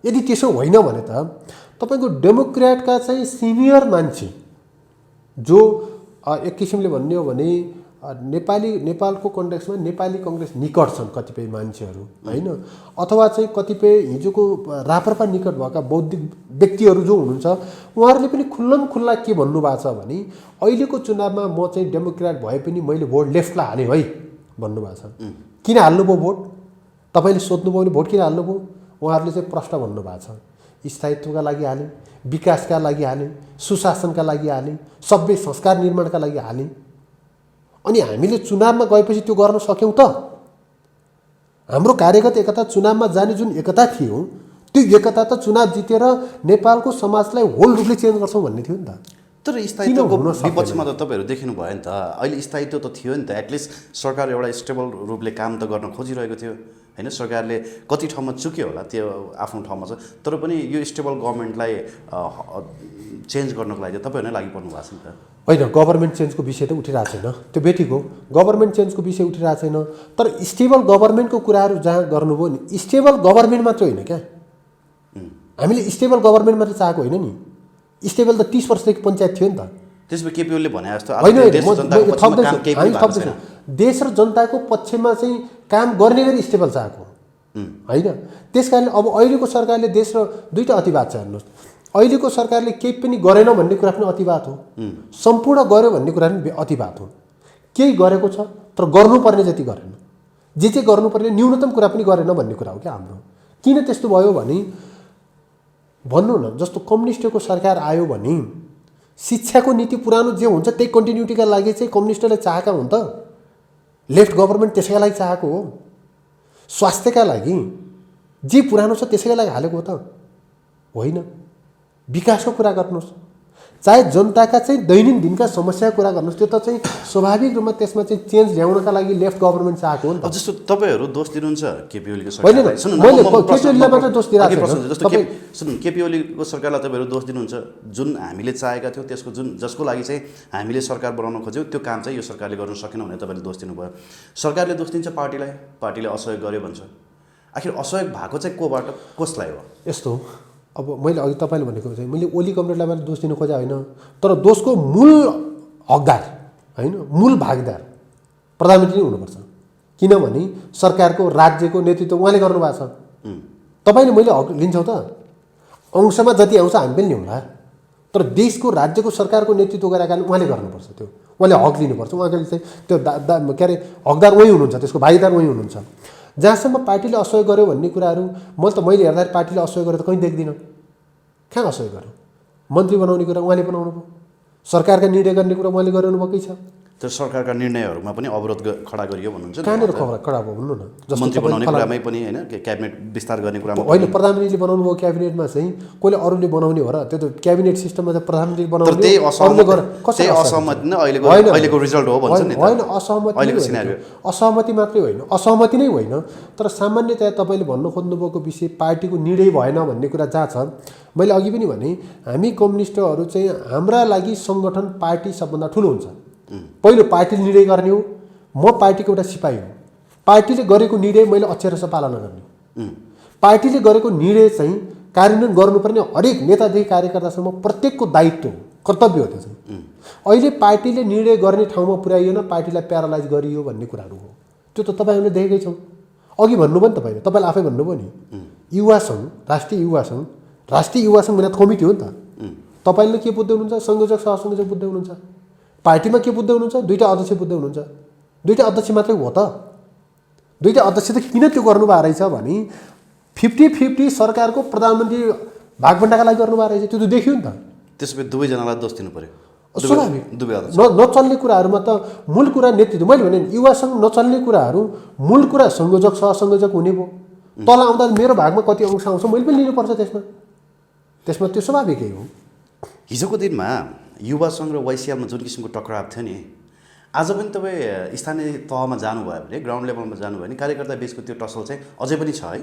यदि त्यसो होइन भने त तपाईँको डेमोक्रेटका चाहिँ सिनियर मान्छे जो एक किसिमले भन्ने हो भने नेपालको कन्टेक्समा नेपाली कङ्ग्रेस निकट छन् कतिपय मान्छेहरू होइन, अथवा चाहिँ कतिपय हिजोको राप्रपा निकट भएका बौद्धिक व्यक्तिहरू जो हुनुहुन्छ उहाँहरूले पनि खुल्ला के भन्नुभएको छ भने अहिलेको चुनावमा म चाहिँ डेमोक्रेट भए पनि मैले भोट लेफ्टलाई हालेँ है भन्नुभएको छ। किन हाल्नुभयो भोट? तपाईँले सोध्नुभयो भने भोट किन हाल्नुभयो? उहाँहरूले चाहिँ प्रश्न भन्नुभएको छ, स्थायित्वका लागि हालेँ, विकासका लागि हालेँ, सुशासनका लागि हालेँ, सभ्य संस्कार निर्माणका लागि हालेँ। अनि हामीले चुनावमा गएपछि त्यो गर्न सक्यौँ त? हाम्रो कार्यगत एकता चुनावमा जाने जुन एकता थियो त्यो एकता त चुनाव जितेर नेपालको समाजलाई होल रूपले चेन्ज गर्छौँ भन्ने थियो नि त। तर स्थायित्वको विपक्षमा त तपाईँहरू देखिनु भयो नि त। अहिले स्थायित्व त थियो नि त, एटलिस्ट सरकार एउटा स्टेबल रूपले काम त गर्न खोजिरहेको थियो होइन? सरकारले कति ठाउँमा चुक्यो होला, त्यो आफ्नो ठाउँमा छ, तर पनि यो स्टेबल गभर्मेन्टलाई चेन्ज गर्नको लागि तपाईँहरू नै लागि पर्नु भएको छ नि त। होइन, गभर्मेन्ट चेन्जको विषय त उठिरहेको छैन, त्यो बेठिक हो। गभर्मेन्ट चेन्जको विषय उठिरहेको छैन, तर स्टेबल गभर्मेन्टको कुराहरू जहाँ गर्नुभयो नि, स्टेबल गभर्मेन्ट मात्र होइन क्या, हामीले स्टेबल गभर्मेन्ट मात्र चाहेको होइन नि। स्टेबल त 30 वर्षदेखि पञ्चायत थियो नि त। त्यसमा केपी ओलीले भने जस्तो देश र जनताको पक्षमा चाहिँ काम गर्ने गरी स्टेबल चाहेको होइन। त्यस कारणले अब अहिलेको सरकारले देश र दुईवटा अतिवाद छ। हेर्नुहोस्, अहिलेको सरकारले केही पनि गरेन भन्ने कुरा पनि अतिवाद हो, सम्पूर्ण गर्यो भन्ने कुरा पनि अतिवाद हो। केही गरेको छ तर गर्नुपर्ने जति गरेन, जे चाहिँ गर्नुपर्ने न्यूनतम कुरा पनि गरेन भन्ने कुरा हो क्या हाम्रो। किन त्यस्तो भयो भने भन्नु न, जस्तो कम्युनिस्टको सरकार आयो भने शिक्षाको नीति पुरानो जे हुन्छ त्यही कन्टिन्युटीका लागि चाहिँ कम्युनिस्टले चाहेका हुन् त। लेफ्ट गभर्मेन्ट त्यसैका लागि चाहेको हो। स्वास्थ्यका लागि जे पुरानो छ त्यसैका लागि हालेको हो त होइन। विकासको कुरा गर्नुहोस्, चाहे जनताका चाहिँ दैनन्दिनका समस्याको कुरा गर्नुहोस्, त्यो त चाहिँ स्वाभाविक रूपमा त्यसमा चाहिँ चेन्ज ल्याउनका लागि लेफ्ट गभर्मेन्ट चाहेको हो नि त। जस्तो तपाईँहरू दोष दिनुहुन्छ केपी ओलीको सरकारलाई? सुन्नु, केपी ओलीको सरकारलाई तपाईँहरू दोष दिनुहुन्छ। जुन हामीले चाहेका थियौँ त्यसको जसको लागि चाहिँ हामीले सरकार बनाउन खोज्यौँ त्यो काम चाहिँ यो सरकारले गर्न सकेन भने तपाईँले दोष दिनुभयो। सरकारले दोष दिन्छ पार्टीलाई, पार्टीले असहयोग गर्यो भन्छ। आखिर असहयोग भएको चाहिँ कोबाट, कसलाई हो? यस्तो, अब मैले अघि तपाईँले भनेको चाहिँ मैले ओली कमरेडलाई मात्र दोष दिनु खोजेको होइन, तर दोषको मूल हकदार होइन, मूल भागीदार प्रधानमन्त्री नै हुनुपर्छ। किनभने सरकारको राज्यको नेतृत्व उहाँले गर्नुभएको छ। तपाईँले मैले हक लिन्छौँ त, अंशमा जति आउँछ हामी पनि ल्याउँला, तर देशको राज्यको सरकारको नेतृत्व गरेका कारण उहाँले गर्नुपर्छ। त्यो उहाँले हक लिनुपर्छ। उहाँले चाहिँ त्यो के अरे हकदार उही हुनुहुन्छ, त्यसको भागीदार उही हुनुहुन्छ। जहाँसम्म पार्टीले असहयोग गर्यो भन्ने कुराहरू मैले हेर्दाखेरि पार्टीले असहयोग गरेर कहीँ देख्दिनँ। कहाँ असहयोग गर्यो? मन्त्री बनाउने कुरा उहाँले बनाउनु भयो, सरकारका निर्णय गर्ने कुरा उहाँले गरिरहनु भएकै छ। तर सरकारका निर्णयहरूमा पनि अवरोध खडा गरियो भन्नुहुन्छ कहाँनिर कडा भयो भन्नु न। मन्त्री बनाउने कुरामै पनि होइन क्याबिनेट विस्तार गर्ने कुरामा होइन, प्रधानमन्त्रीले बनाउनु भयो क्याबिनेटमा चाहिँ, कसले अरूले बनाउने हो र? त्यो त क्याबिनेट सिस्टममा चाहिँ प्रधानमन्त्रीले बनाउने तर त्यही असहमति नै अहिलेको रिजल्ट हो भन्छ नि। होइन, असहमति मात्रै होइन, असहमति नै होइन, तर सामान्यतया तपाईँले भन्नु खोज्नुभएको विषय पार्टीको निर्णय भएन भन्ने कुरा जहाँ छ, मैले अघि पनि भने हामी कम्युनिस्टहरू चाहिँ हाम्रा लागि सङ्गठन पार्टी सबभन्दा ठुलो हुन्छ। पहिलो पार्टीले निर्णय गर्ने हो, म पार्टीको एउटा सिपाही हो। पार्टीले गरेको निर्णय मैले अक्षरशः पालना गर्ने। पार्टीले गरेको निर्णय चाहिँ कार्यान्वयन गर्नुपर्ने हरेक नेतादेखि कार्यकर्तासम्म प्रत्येकको दायित्व हो, कर्तव्य हो। त्यो चाहिँ अहिले पार्टीले निर्णय गर्ने ठाउँमा पुर्याइएन, पार्टीलाई प्यारालाइज गरियो भन्ने कुराहरू हो। त्यो त तपाईँहरूले देखेकै छौँ। अघि भन्नुभयो नि तपाईँले आफै भन्नुभयो नि, युवा सङ्घ, राष्ट्रिय युवा सङ्घ भनेर कमिटी हो नि त। तपाईँले के बुझ्दै हुनुहुन्छ? संयोजक सहसंयोजक बुझ्दै हुनुहुन्छ। पार्टीमा के बुझ्दै हुनुहुन्छ? दुईवटा अध्यक्ष बुझ्दै हुनुहुन्छ। दुईवटा अध्यक्ष मात्रै हो त। दुईवटा अध्यक्ष त किन त्यो गर्नुभएको रहेछ भने 50-50 सरकारको प्रधानमन्त्री भागभण्डाका लागि गर्नुभएको रहेछ। त्यो त देखियो नि त। त्यसपछि दुवैजनालाई दोष दिनु पर्यो। स्वाभाविक। दुवै नचल्ने कुराहरूमा त मूल कुरा नेतृत्व। मैले भने युवा सङ्घ नचल्ने कुराहरू मूल कुरा संयोजक सहसंयोजक हुने भयो। तल आउँदा मेरो भागमा कति अंश आउँछ मैले पनि लिनुपर्छ त्यसमा त्यो स्वाभाविकै हो। हिजोको दिनमा युवा सङ्घ र वाइसिएलमा जुन किसिमको टकराव थियो नि, आज पनि तपाईँ स्थानीय तहमा जानुभयो भने, ग्राउन्ड लेभलमा जानुभयो भने कार्यकर्ता बिचको त्यो टसल चाहिँ अझै पनि छ है।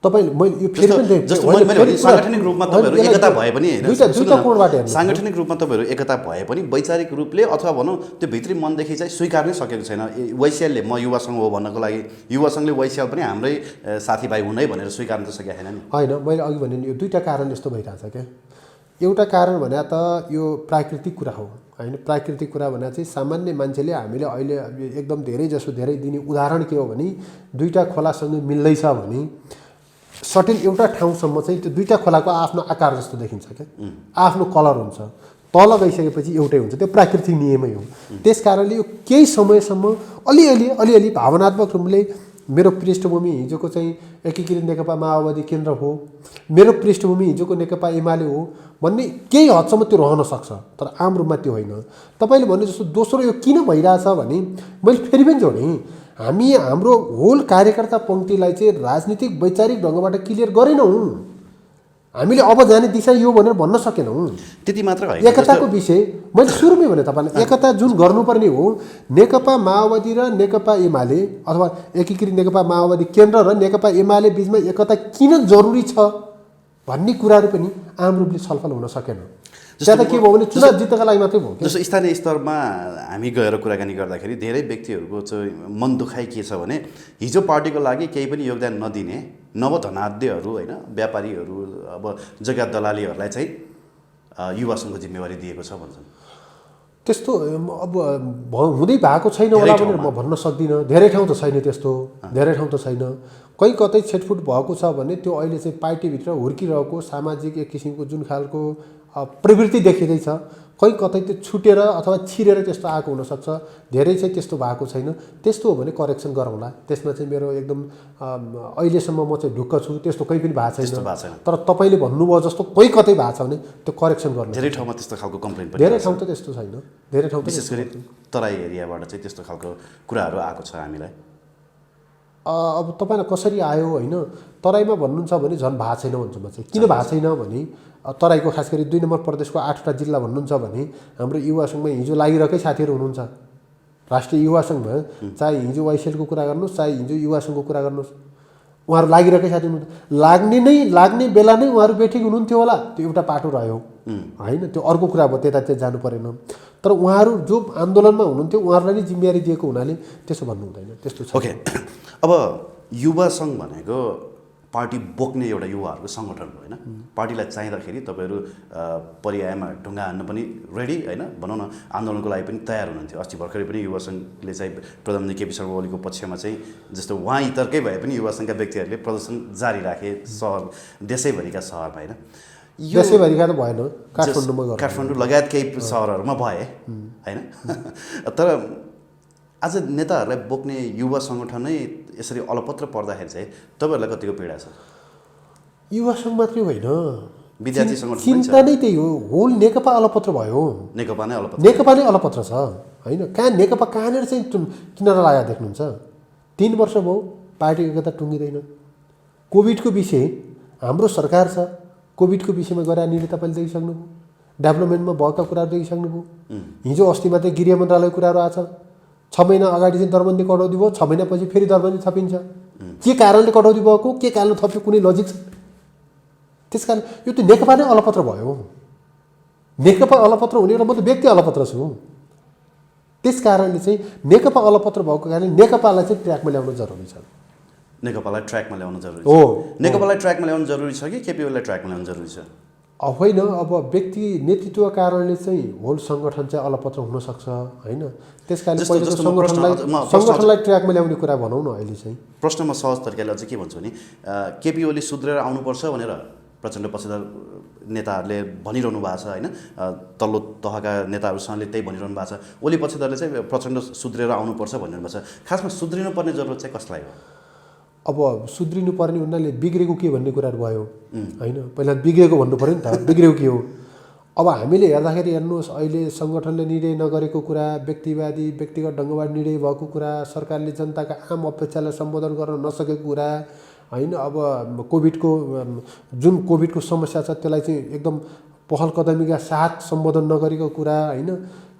तपाईले मैले यो फेरि पनि जस्तो मैले साङ्गठनिक रूपमा तपाईँहरू एकता भए पनि होइन, साङ्गठनिक रूपमा तपाईँहरू एकता भए पनि वैचारिक रूपले अथवा भनौँ त्यो भित्री मनदेखि चाहिँ स्वीकार नै सकेको छैन। वाइसिएलले म युवा सङ्घ हो भन्नको लागि युवा सङ्घले वाइसिएल पनि हाम्रै साथीभाइ हुनै भनेर स्वीकार त सकेको छैन नि। होइन, मैले अघि भने यो दुईवटा कारण यस्तो भइरहेछ क्या। एउटा कारण भने त यो प्राकृतिक कुरा हो होइन। प्राकृतिक कुरा भने चाहिँ सामान्य मान्छेले हामीले अहिले एकदम धेरै दिने उदाहरण के हो भने दुईवटा खोलासँग मिल्दैछ भने सटिल एउटा ठाउँसम्म चाहिँ त्यो दुईवटा खोलाको आफ्नो आकार जस्तो देखिन्छ क्या, आफ्नो कलर हुन्छ। तल गइसकेपछि एउटै हुन्छ, त्यो प्राकृतिक नियमै हो। त्यस कारणले यो केही समयसम्म अलिअलि भावनात्मक रूपले मेरो पृष्ठभूमि हिजोको चाहिँ एकीकृत नेकपा माओवादी केन्द्र हो, मेरो पृष्ठभूमि हिजोको नेकपा एमाले हो भन्ने केही हदसम्म त्यो रहन सक्छ, तर आम रूपमा त्यो होइन। तपाईँले भने जस्तो दोस्रो यो किन भइरहेछ भने मैले फेरि पनि जोडेँ, हामी हाम्रो होल कार्यकर्ता पङ्क्तिलाई चाहिँ राजनीतिक वैचारिक ढङ्गबाट क्लियर गरेनौँ। हामीले अब जाने दिशा यो भनेर भन्न सकेनौँ। त्यति मात्र होइन, एकताको विषय मैले सुरुमै भने तपाईँलाई, एकता जुन गर्नुपर्ने हो नेकपा माओवादी र नेकपा एमाले अथवा एकीकृत नेकपा माओवादी केन्द्र र नेकपा एमाले बिचमा एकता किन जरुरी छ भन्ने कुराहरू पनि आम रूपले छलफल हुन सकेन। त्यहाँ त के भयो भने चुनाव जित्नका लागि मात्रै भयो। जस्तो स्थानीय स्तरमा हामी गएर कुराकानी गर्दाखेरि धेरै व्यक्तिहरूको चाहिँ मन दुखाइ के छ भने हिजो पार्टीको लागि केही पनि योगदान नदिने नवधनाढ्यहरू होइन, व्यापारीहरू, अब जग्गा दलालीहरूलाई चाहिँ युवा सङ्घको जिम्मेवारी दिएको छ भन्छन्। त्यस्तो अब हुँदै भएको छैन होला भनेर म भन्न सक्दिनँ। धेरै ठाउँ त छैन, त्यस्तो धेरै ठाउँ त छैन। कहीँ कतै छेटफुट भएको छ भने त्यो अहिले चाहिँ पार्टीभित्र हुर्किरहेको सामाजिक एक किसिमको जुन खालको प्रवृत्ति देखिँदैछ, कहीँ कतै त्यो छुटेर अथवा छिरेर त्यस्तो आएको हुनसक्छ। धेरै चाहिँ त्यस्तो भएको छैन। त्यस्तो हो भने करेक्सन गरौँला। त्यसमा चाहिँ मेरो एकदम अहिलेसम्म म चाहिँ ढुक्क छु, त्यस्तो कहीँ पनि भएको छैन। तर तपाईँले भन्नुभयो जस्तो कहीँ कतै भएको छ भने त्यो करेक्सन गर्नु। धेरै ठाउँमा त्यस्तो खालको कम्प्लेन पनि, धेरै ठाउँ त त्यस्तो छैन। धेरै ठाउँ विशेष गरी तराई एरियाबाट चाहिँ त्यस्तो खालको कुराहरू आएको छ हामीलाई। अब तपाईँलाई कसरी आयो होइन, तराईमा भन्नुहुन्छ भने झन् भएको छैन भन्छु म चाहिँ। किन भएको छैन भने तराईको खास गरी 2 नम्बर प्रदेशको 8वटा जिल्ला भन्नुहुन्छ भने हाम्रो युवा सङ्घमा हिजो लागिरहेकै साथीहरू हुनुहुन्छ। राष्ट्रिय युवा सङ्घमा चाहे हिजो वाइसिएलको कुरा गर्नुहोस्, चाहे हिजो युवा सङ्घको कुरा गर्नुहोस्, उहाँहरू लागिरहेकै साथी हुनुहुन्छ। लाग्ने बेला नै उहाँहरू बेठिक हुनुहुन्थ्यो होला, त्यो एउटा पाटो रह्यो होइन, त्यो अर्को कुरा भयो, त्यता चाहिँ जानु परेन। तर उहाँहरू जो आन्दोलनमा हुनुहुन्थ्यो उहाँहरूलाई नै जिम्मेवारी दिएको हुनाले त्यसो भन्नु हुँदैन, त्यस्तो छ। ओके, अब युवा सङ्घ भनेको पार्टी बोक्ने एउटा युवाहरूको सङ्गठन हो होइन। पार्टीलाई चाहिँदाखेरि तपाईँहरू पर्यायमा ढुङ्गा हान्न पनि रेडी होइन, भनौँ न आन्दोलनको लागि पनि तयार हुनुहुन्थ्यो। अस्ति भर्खरै पनि युवा सङ्घले चाहिँ प्रधानमन्त्री केपी शर्मा ओलीको पक्षमा चाहिँ जस्तो उहाँ इतर्कै भए पनि युवा सङ्घका व्यक्तिहरूले प्रदर्शन जारी राखे सहर देशैभरिका सहरमा होइन। देशैभरिका त भएन, काठमाडौँ लगायत केही सहरहरूमा भए होइन। तर आज नेताहरूलाई बोक्ने युवा सङ्गठनै यसरी अलपत्र पर्दाखेरि चाहिँ तपाईँहरूलाई कतिको पीडा छ? युवा सङ्घ मात्रै होइन, विद्यार्थी सङ्गठन चिन्ता नै त्यही हो। होल नेकपा अलपत्र भयो। नेकपा नै अलपत्र अलपत्र छ होइन। कहाँ नेकपा कहाँनिर चाहिँ किनारा लागेर देख्नुहुन्छ? 3 वर्ष भयो पार्टी एकता टुङ्गिँदैन। कोभिडको विषय हाम्रो सरकार छ, कोभिडको विषयमा गरेर निर्णय तपाईँले देखिसक्नुभयो, डेभलपमेन्टमा भएका कुराहरू देखिसक्नुभयो। हिजो अस्ति मात्रै गृह मन्त्रालयको कुराहरू आएको छ। 6 महिना अगाडि चाहिँ दरबन्दी कटौती भयो, 6 महिनापछि फेरि दरबन्दी थपिन्छ। के कारणले कटौती भएको, के कारणले थप्यो, कुनै लजिक छ? त्यसकारण यो त नेकपा नै अलपत्र भयो। नेकपा अलपत्र हुने र म त व्यक्ति अलपत्र छु। त्यस कारणले चाहिँ नेकपा अलपत्र भएको कारणले नेकपालाई चाहिँ ट्र्याकमा ल्याउनु जरुरी छ। नेकपालाई ट्र्याकमा ल्याउन जरुरी हो। छ। नेकपालाई ट्र्याकमा ल्याउन जरुरी छ कि केपी ओलीलाई ट्र्याकमा ल्याउन जरुरी छ? होइन, अब व्यक्ति नेतृत्व कारणले चाहिँ होल सङ्गठन चाहिँ अलपत्र हुनसक्छ होइन। त्यस कारणले पहिलो सङ्गठनलाई ट्र्याकमा ल्याउने कुरा भनौँ न। अहिले चाहिँ प्रश्नमा सहज तरिकाले अझै के भन्छु भने केपी ओली सुध्रेर आउनुपर्छ भनेर प्रचण्ड पक्षधर नेताहरूले भनिरहनु भएको छ होइन। तल्लो तहका नेताहरूसँगले त्यही भनिरहनु भएको छ। ओली पक्षधरले चाहिँ प्रचण्ड सुध्रेर आउनुपर्छ भनिरहनु भएको छ। खासमा सुध्रिनुपर्ने जरुरत चाहिँ कसलाई हो? अब सुध्रिनुपर्ने हुनाले बिग्रेको के भन्ने कुराहरू भयो होइन। पहिला बिग्रेको भन्नु पऱ्यो नि त, बिग्रेको के हो? अब हामीले हेर्दाखेरि हेर्नुहोस्, अहिले सङ्गठनले निर्णय नगरेको कुरा, व्यक्तिवादी व्यक्तिगत ढङ्गबाट निर्णय भएको कुरा, सरकारले जनताका आम अपेक्षालाई सम्बोधन गर्न नसकेको कुरा होइन। अब कोभिडको समस्या छ त्यसलाई चाहिँ एकदम पहल कदमीका साथ सम्बोधन नगरेको कुरा होइन।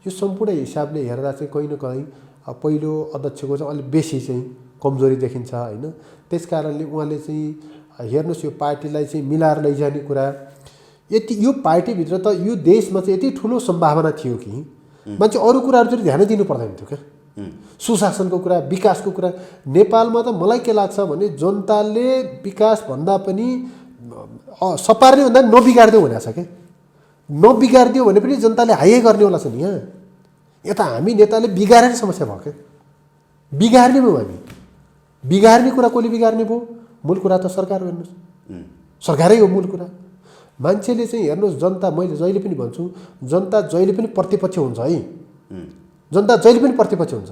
यो सम्पूर्ण हिसाबले हेर्दा चाहिँ कहीँ न कहीँ पहिलो अध्यक्षको चाहिँ अलिक बेसी चाहिँ कमजोरी देखिन्छ होइन। त्यस कारणले उहाँले चाहिँ हेर्नुहोस्, यो पार्टीलाई चाहिँ मिलाएर लैजाने कुरा, यति यो पार्टीभित्र त यो देशमा चाहिँ यति ठुलो सम्भावना थियो कि मान्छे अरू कुराहरूतिर ध्यानै दिनु पर्दैन थियो क्या। सुशासनको कुरा, विकासको कुरा। नेपालमा त मलाई के लाग्छ भने जनताले विकासभन्दा पनि सपार्ने भन्दा नबिगारिदियो भनेको छ क्या। नबिगारिदियो भने पनि जनताले हाई गर्नेवाला छ नि यहाँ। यता हामी नेताले बिगारेर समस्या भयो क्या। बिगार्ने भयो हामी। बिगार्ने कुरा कसले बिगार्ने भयो? मूल कुरा त सरकार हो। हेर्नुहोस्, सरकारै हो मूल कुरा। मान्छेले चाहिँ हेर्नुहोस्, जनता, मैले जहिले पनि भन्छु, जनता जहिले पनि प्रतिपक्ष हुन्छ है। जनता जहिले पनि प्रतिपक्ष हुन्छ।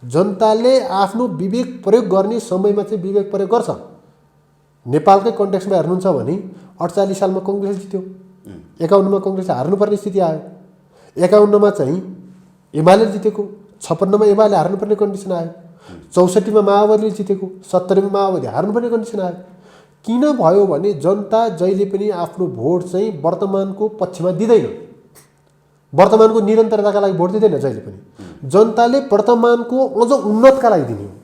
जनताले आफ्नो विवेक प्रयोग गर्ने समयमा चाहिँ विवेक प्रयोग गर्छ। नेपालकै कन्टेक्स्टमा हेर्नुहुन्छ भने 48 सालमा कङ्ग्रेस जित्यो, 51मा कङ्ग्रेस हार्नुपर्ने स्थिति आयो, 51मा चाहिँ एमाले जितेको, 56मा एमाले हार्नुपर्ने कन्डिसन आयो, 64मा माओवादीले जितेको, 70मा माओवादी हार्नुपर्ने कन्डिसन आयो। किन भयो भने जनता जहिले पनि आफ्नो भोट चाहिँ वर्तमानको पक्षमा दिँदैन, वर्तमानको निरन्तरताका लागि भोट दिँदैन जहिले पनि। जनताले वर्तमानको अझ उन्नतका लागि दिने हो।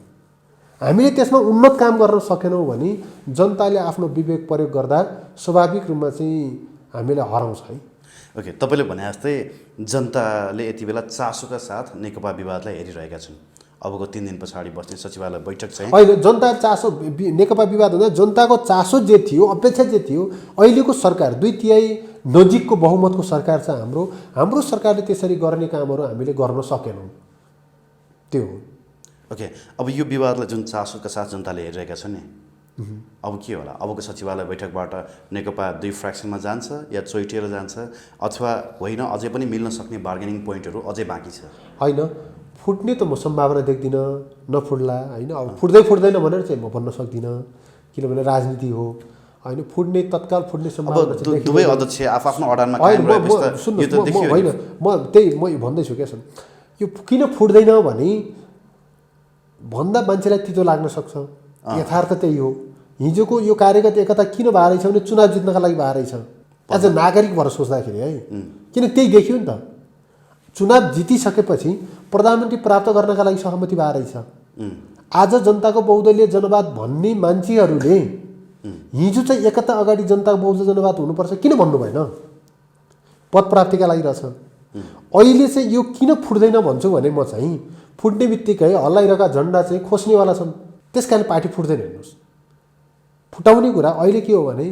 हामीले त्यसमा उन्नत काम गर्न सकेनौँ भने जनताले आफ्नो विवेक प्रयोग गर्दा स्वाभाविक रूपमा चाहिँ हामीले हराउँछ है। ओके, तपाईँले भने जस्तै जनताले यति बेला चासोका साथ नेकपा विवादलाई हेरिरहेका छन्। अबको 3 दिन पछाडि बस्ने सचिवालय बैठक चाहिँ अहिले जनता चासो, नेकपा विवाद हुँदा जनताको चासो जे थियो, अपेक्षा जे थियो, अहिलेको सरकार 2/3 नजिकको बहुमतको सरकार छ हाम्रो सरकारले त्यसरी गर्ने कामहरू हामीले गर्न सकेनौँ। त्यो हो। ओके, अब यो विवादलाई जुन चासोका साथ जनताले हेरिरहेका छन् नि, अब के होला? अबको सचिवालय बैठकबाट नेकपा 2 फ्र्याक्सनमा जान्छ या चोइटिएर जान्छ, अथवा होइन अझै पनि मिल्न सक्ने बार्गेनिङ पोइन्टहरू अझै बाँकी छ? होइन, फुट्ने त म सम्भावना देख्दिनँ, नफुट्ला होइन। अब फुट्दैन भनेर चाहिँ म भन्न सक्दिनँ, किनभने राजनीति हो होइन। फुट्ने तत्काल फुट्ने सम्भावना चाहिँ दुवै अध्यक्ष आफ्नो अडानमा कायम रहेपछि त यो त देखियो होइन। म भन्दैछु क्या सर, यो किन फुट्दैन भने भन्दा मान्छेलाई तितो लाग्न सक्छ। यथार्थ त्यही हो। हिजोको यो कार्यगत एकता किन भए रहेछ भने चुनाव जित्नका लागि भए रहेछ। एज अ नागरिक भएर सोच्दाखेरि है, किन त्यही देखियो नि त। चुनाव जितिसकेपछि प्रधानमन्त्री प्राप्त गर्नका लागि सहमति भए रहेछ। आज जनताको बहुदलीय जनवाद भन्ने मान्छेहरूले हिजो चाहिँ एकता अगाडि जनताको बहुदलीय जनवाद हुनुपर्छ किन भन्नु भएन? पद प्राप्तिका लागि रहेछ। अहिले चाहिँ यो किन फुट्दैन भन्छु भने म चाहिँ फुट्ने बित्तिकै हल्लाइरहेका झन्डा चाहिँ खोस्नेवाला छन्। त्यस कारण पार्टी फुट्दैन। हेर्नुहोस्, फुटाउने कुरा अहिले के हो भने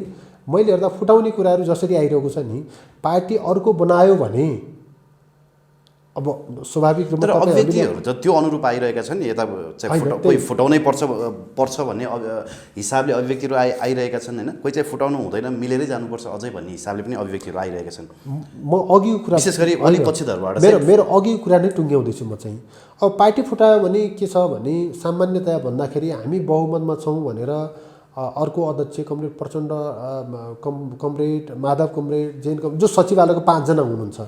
मैले हेर्दा फुटाउने कुराहरू जसरी आइरहेको छ नि, पार्टी अर्को बनायो भने अब स्वाभाविक रूपमा अभिव्यक्तिहरू त त्यो अनुरूप आइरहेका छन् नि। यता चाहिँ कोही फुटाउनै पर्छ भन्ने हिसाबले अभिव्यक्तिहरू आइरहेका छन् होइन। कोही चाहिँ फुटाउनु हुँदैन, मिलेरै जानुपर्छ अझै भन्ने हिसाबले पनि अभिव्यक्तिहरू आइरहेका छन्। म अघिको कुरा विशेष गरी अलिक पक्षधरबाट मेरो अघिको कुरा नै टुङ्ग्याउँदैछु म चाहिँ। अब पार्टी फुटायो भने के छ भने सामान्यतया भन्दाखेरि हामी बहुमतमा छौँ भनेर अर्को अध्यक्ष comrade Prachanda, comrade Madhav comrade, Jain comrade, जो सचिवालयको 5 जना हुनुहुन्छ,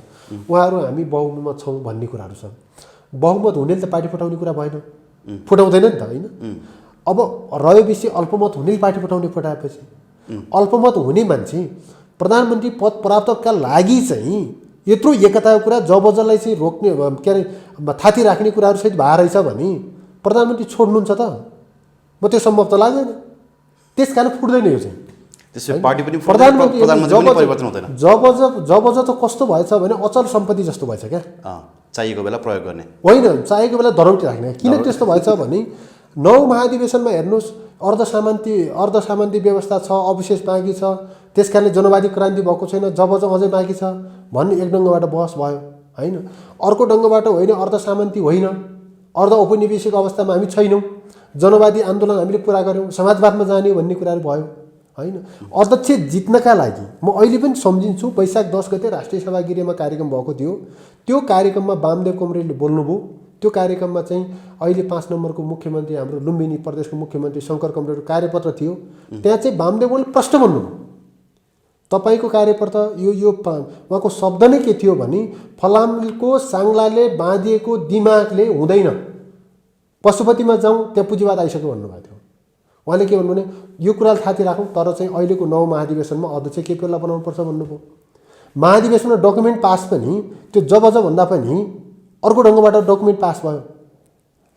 उहाँहरू हामी बहुमतमा छौँ भन्ने कुराहरू छ। बहुमत हुनेले त पार्टी फुटाउने कुरा भएन, फुटाउँदैन नि त, होइन? अब रह्यो विषय अल्पमत हुनेले पार्टी फुटाउने, फुटाएपछि अल्पमत हुने मान्छे प्रधानमन्त्री पद प्राप्तका लागि चाहिँ यत्रो एकताको कुरा जबजलाई चाहिँ रोक्ने, के अरे थाती राख्ने कुराहरू सहित भए रहेछ भने प्रधानमन्त्री छोड्नुहुन्छ त? म त्यो सम्भव त लाग्दैन। त्यस कारण फुट्दैन यो चाहिँ। त्यसै पार्टी पनि प्रधानमन्त्री परिवर्तन हुँदैन। जब त कस्तो भएछ भने अचल सम्पत्ति जस्तो भएछ क्या। चाहिएको बेला प्रयोग गर्ने होइन, चाहिएको बेला धरौटी राख्ने। किन त्यस्तो भएछ भने 9 महाधिवेशनमा हेर्नुहोस्, अर्धसामन्ती व्यवस्था छ, अविशेष बाँकी छ, त्यस कारणले जनवादी क्रान्ति भएको छैन, जब अझै बाँकी छ भन्ने एक ढङ्गबाट बहस भयो, होइन? अर्को ढङ्गबाट होइन, अर्धसामन्ती होइन, अर्ध औपनिवेशिक अवस्थामा हामी छैनौँ, जनवादी आन्दोलन हामीले पुरा गऱ्यौँ, समाजवादमा जाने भन्ने कुराहरू भयो, होइन? अध्यक्ष जित्नका लागि म अहिले पनि सम्झिन्छु, वैशाख 10 गते राष्ट्रिय सभा गृहमा कार्यक्रम भएको थियो। त्यो कार्यक्रममा वामदेव कमरेडले बोल्नुभयो। त्यो कार्यक्रममा चाहिँ अहिले 5 नम्बरको मुख्यमन्त्री, हाम्रो लुम्बिनी प्रदेशको मुख्यमन्त्री शङ्कर कमरेडको कार्यपत्र थियो। त्यहाँ चाहिँ वामदेवले प्रश्न भन्नुभयो, तपाईँको कार्यपत्र यो उहाँको शब्द नै के थियो भने फलामको साङ्लाले बाँधिएको दिमागले हुँदैन, पशुपतिमा जाउँ त्यहाँ पुँजीवाद आइसक्यो भन्नुभएको थियो। उहाँले के भन्नु भने यो कुरालाई थाती राखौँ, तर चाहिँ अहिलेको 9 महाधिवेशनमा अध्यक्ष केपीलाई बनाउनुपर्छ भन्नुभयो। महाधिवेशनमा डकुमेन्ट पास पनि त्यो भन्दा पनि अर्को ढङ्गबाट डकुमेन्ट पास भयो।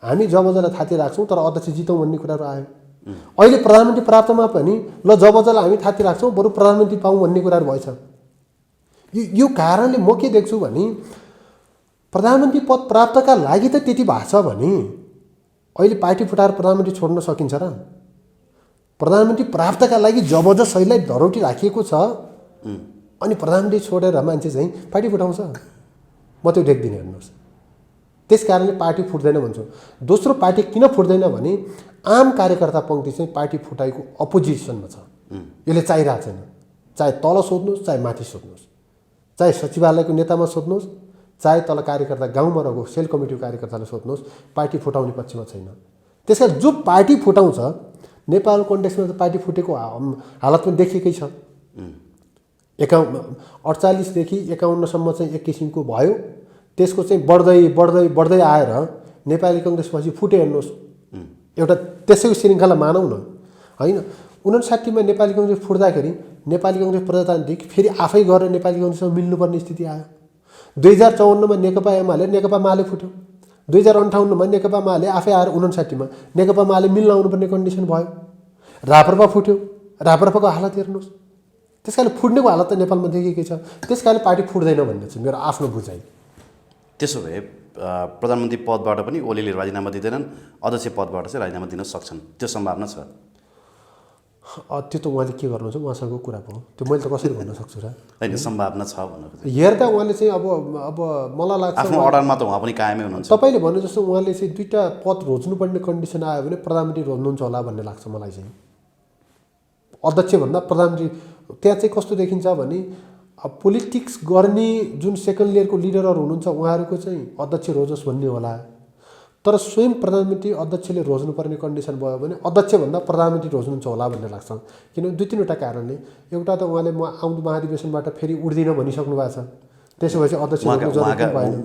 हामी जबजलाई थाती राख्छौँ तर अध्यक्ष जितौँ भन्ने कुराहरू आयो। अहिले प्रधानमन्त्री प्राप्तमा पनि ल जबजलाई हामी थाती राख्छौँ, बरु प्रधानमन्त्री पाऊँ भन्ने कुराहरू भएछ। यो कारणले म के देख्छु भने प्रधानमन्त्री पद प्राप्तका लागि त त्यति भएको छ भने अहिले पार्टी फुटाएर प्रधानमन्त्री छोड्न सकिन्छ र? प्रधानमन्त्री प्राप्तका लागि जबरजस्तीलाई धरौटी राखिएको छ अनि प्रधानमन्त्री छोडेर मान्छे चाहिँ पार्टी फुटाउँछ? म त्यो देख्दिनँ। हेर्नुहोस्, त्यस कारणले पार्टी फुट्दैन भन्छु। दोस्रो, पार्टी किन फुट्दैन भने आम कार्यकर्ता पङ्क्ति चाहिँ पार्टी फुटाइको अपोजिसनमा छ। यसले चाहिरहेको छैन। चाहे तल सोध्नुहोस्, चाहे माथि सोध्नुहोस्, चाहे सचिवालयको नेतामा सोध्नुहोस्, चाहे तल कार्यकर्ता गाउँमा रहेको सेल कमिटीको कार्यकर्ताले सोध्नुहोस्, पार्टी फुटाउने पक्षमा छैन। त्यसकारण जो पार्टी फुटाउँछ, नेपाल कन्टेक्समा त पार्टी फुटेको हालत पनि देखिएकै छ। 48 देखि 51 सम्म चाहिँ एक किसिमको भयो, त्यसको चाहिँ बढ्दै आएर नेपाली कङ्ग्रेस पछि फुटे। हेर्नुहोस्, एउटा त्यसैको श्रृङ्खला मानौँ न, होइन? 59 मा नेपाली कङ्ग्रेस फुट्दाखेरि नेपाली कङ्ग्रेस प्रजातान्त्रिक फेरि आफै गएर नेपाली कङ्ग्रेससँग मिल्नुपर्ने स्थिति आयो। 2054 मा नेकपा एमाले नेकपा माले फुट्यो। 2058 मा नेकपा माले आफै आएर 59 मा नेकपा माले मिल्न आउनुपर्ने कन्डिसन भयो। राप्रपा फुट्यो। राप्रपाको हालत हेर्नुहोस्। त्यस कारण फुट्नेको हालत त नेपालमा देखिएकै छ। त्यस कारण पार्टी फुट्दैन भन्ने चाहिँ मेरो आफ्नो बुझाइ। त्यसो भए प्रधानमन्त्री पदबाट पनि ओलीले राजीनामा दिँदैनन्, अध्यक्ष पदबाट चाहिँ राजीनामा दिन सक्छन्, त्यो सम्भावना छ? त्यो त उहाँले के गर्नुहुन्छ उहाँसँगको कुरा भयो, त्यो मैले त कसरी भन्न सक्छु र? होइन, सम्भावना छ भन्नु हेर्दा उहाँले चाहिँ अब मलाई लाग्छ आफ्नो अडानमा त उहाँ पनि कायमै हुनुहुन्छ। तपाईँले भन्नु जस्तो उहाँले चाहिँ 2टा पद रोज्नुपर्ने कन्डिसन आयो भने प्रधानमन्त्री रोज्नुहुन्छ होला भन्ने लाग्छ मलाई चाहिँ। अध्यक्षभन्दा प्रधानमन्त्री त्यहाँ चाहिँ कस्तो देखिन्छ भने पोलिटिक्स गर्ने जुन सेकेन्ड लेयरको लिडरहरू हुनुहुन्छ उहाँहरूको चाहिँ अध्यक्ष रोजोस् भन्ने होला, तर स्वयं प्रधानमन्त्री अध्यक्षले रोज्नुपर्ने कन्डिसन भयो भने अध्यक्षभन्दा प्रधानमन्त्री रोज्नुहुन्छ होला भन्ने लाग्छ। किनभने 2-3वटा कारणले। एउटा त उहाँले म आउँदो महाधिवेशनबाट फेरि उठ्दिनँ भनिसक्नु भएको छ, त्यसो भएपछि अध्यक्ष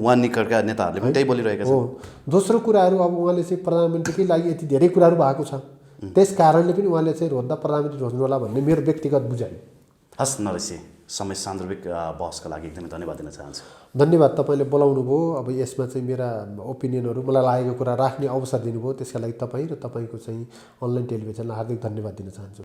उहाँ निकटका नेताहरूले पनि त्यही बोलिरहेका छन्। दोस्रो कुराहरू, अब उहाँले चाहिँ प्रधानमन्त्रीकै लागि यति धेरै कुराहरू भएको छ, त्यस कारणले पनि उहाँले चाहिँ रोज्दा प्रधानमन्त्री रोज्नु होला भन्ने मेरो व्यक्तिगत बुझाइ। हस् नरेशजी, समय सान्दर्भिक बहसका लागि एकदमै धन्यवाद दिन चाहन्छु। धन्यवाद, तपाईँले बोलाउनु भयो। अब यसमा चाहिँ मेरा ओपिनियनहरू, मलाई लागेको कुरा राख्ने अवसर दिनुभयो, त्यसका लागि तपाईँ र तपाईँको चाहिँ अनलाइन टेलिभिजनलाई हार्दिक धन्यवाद दिन चाहन्छु।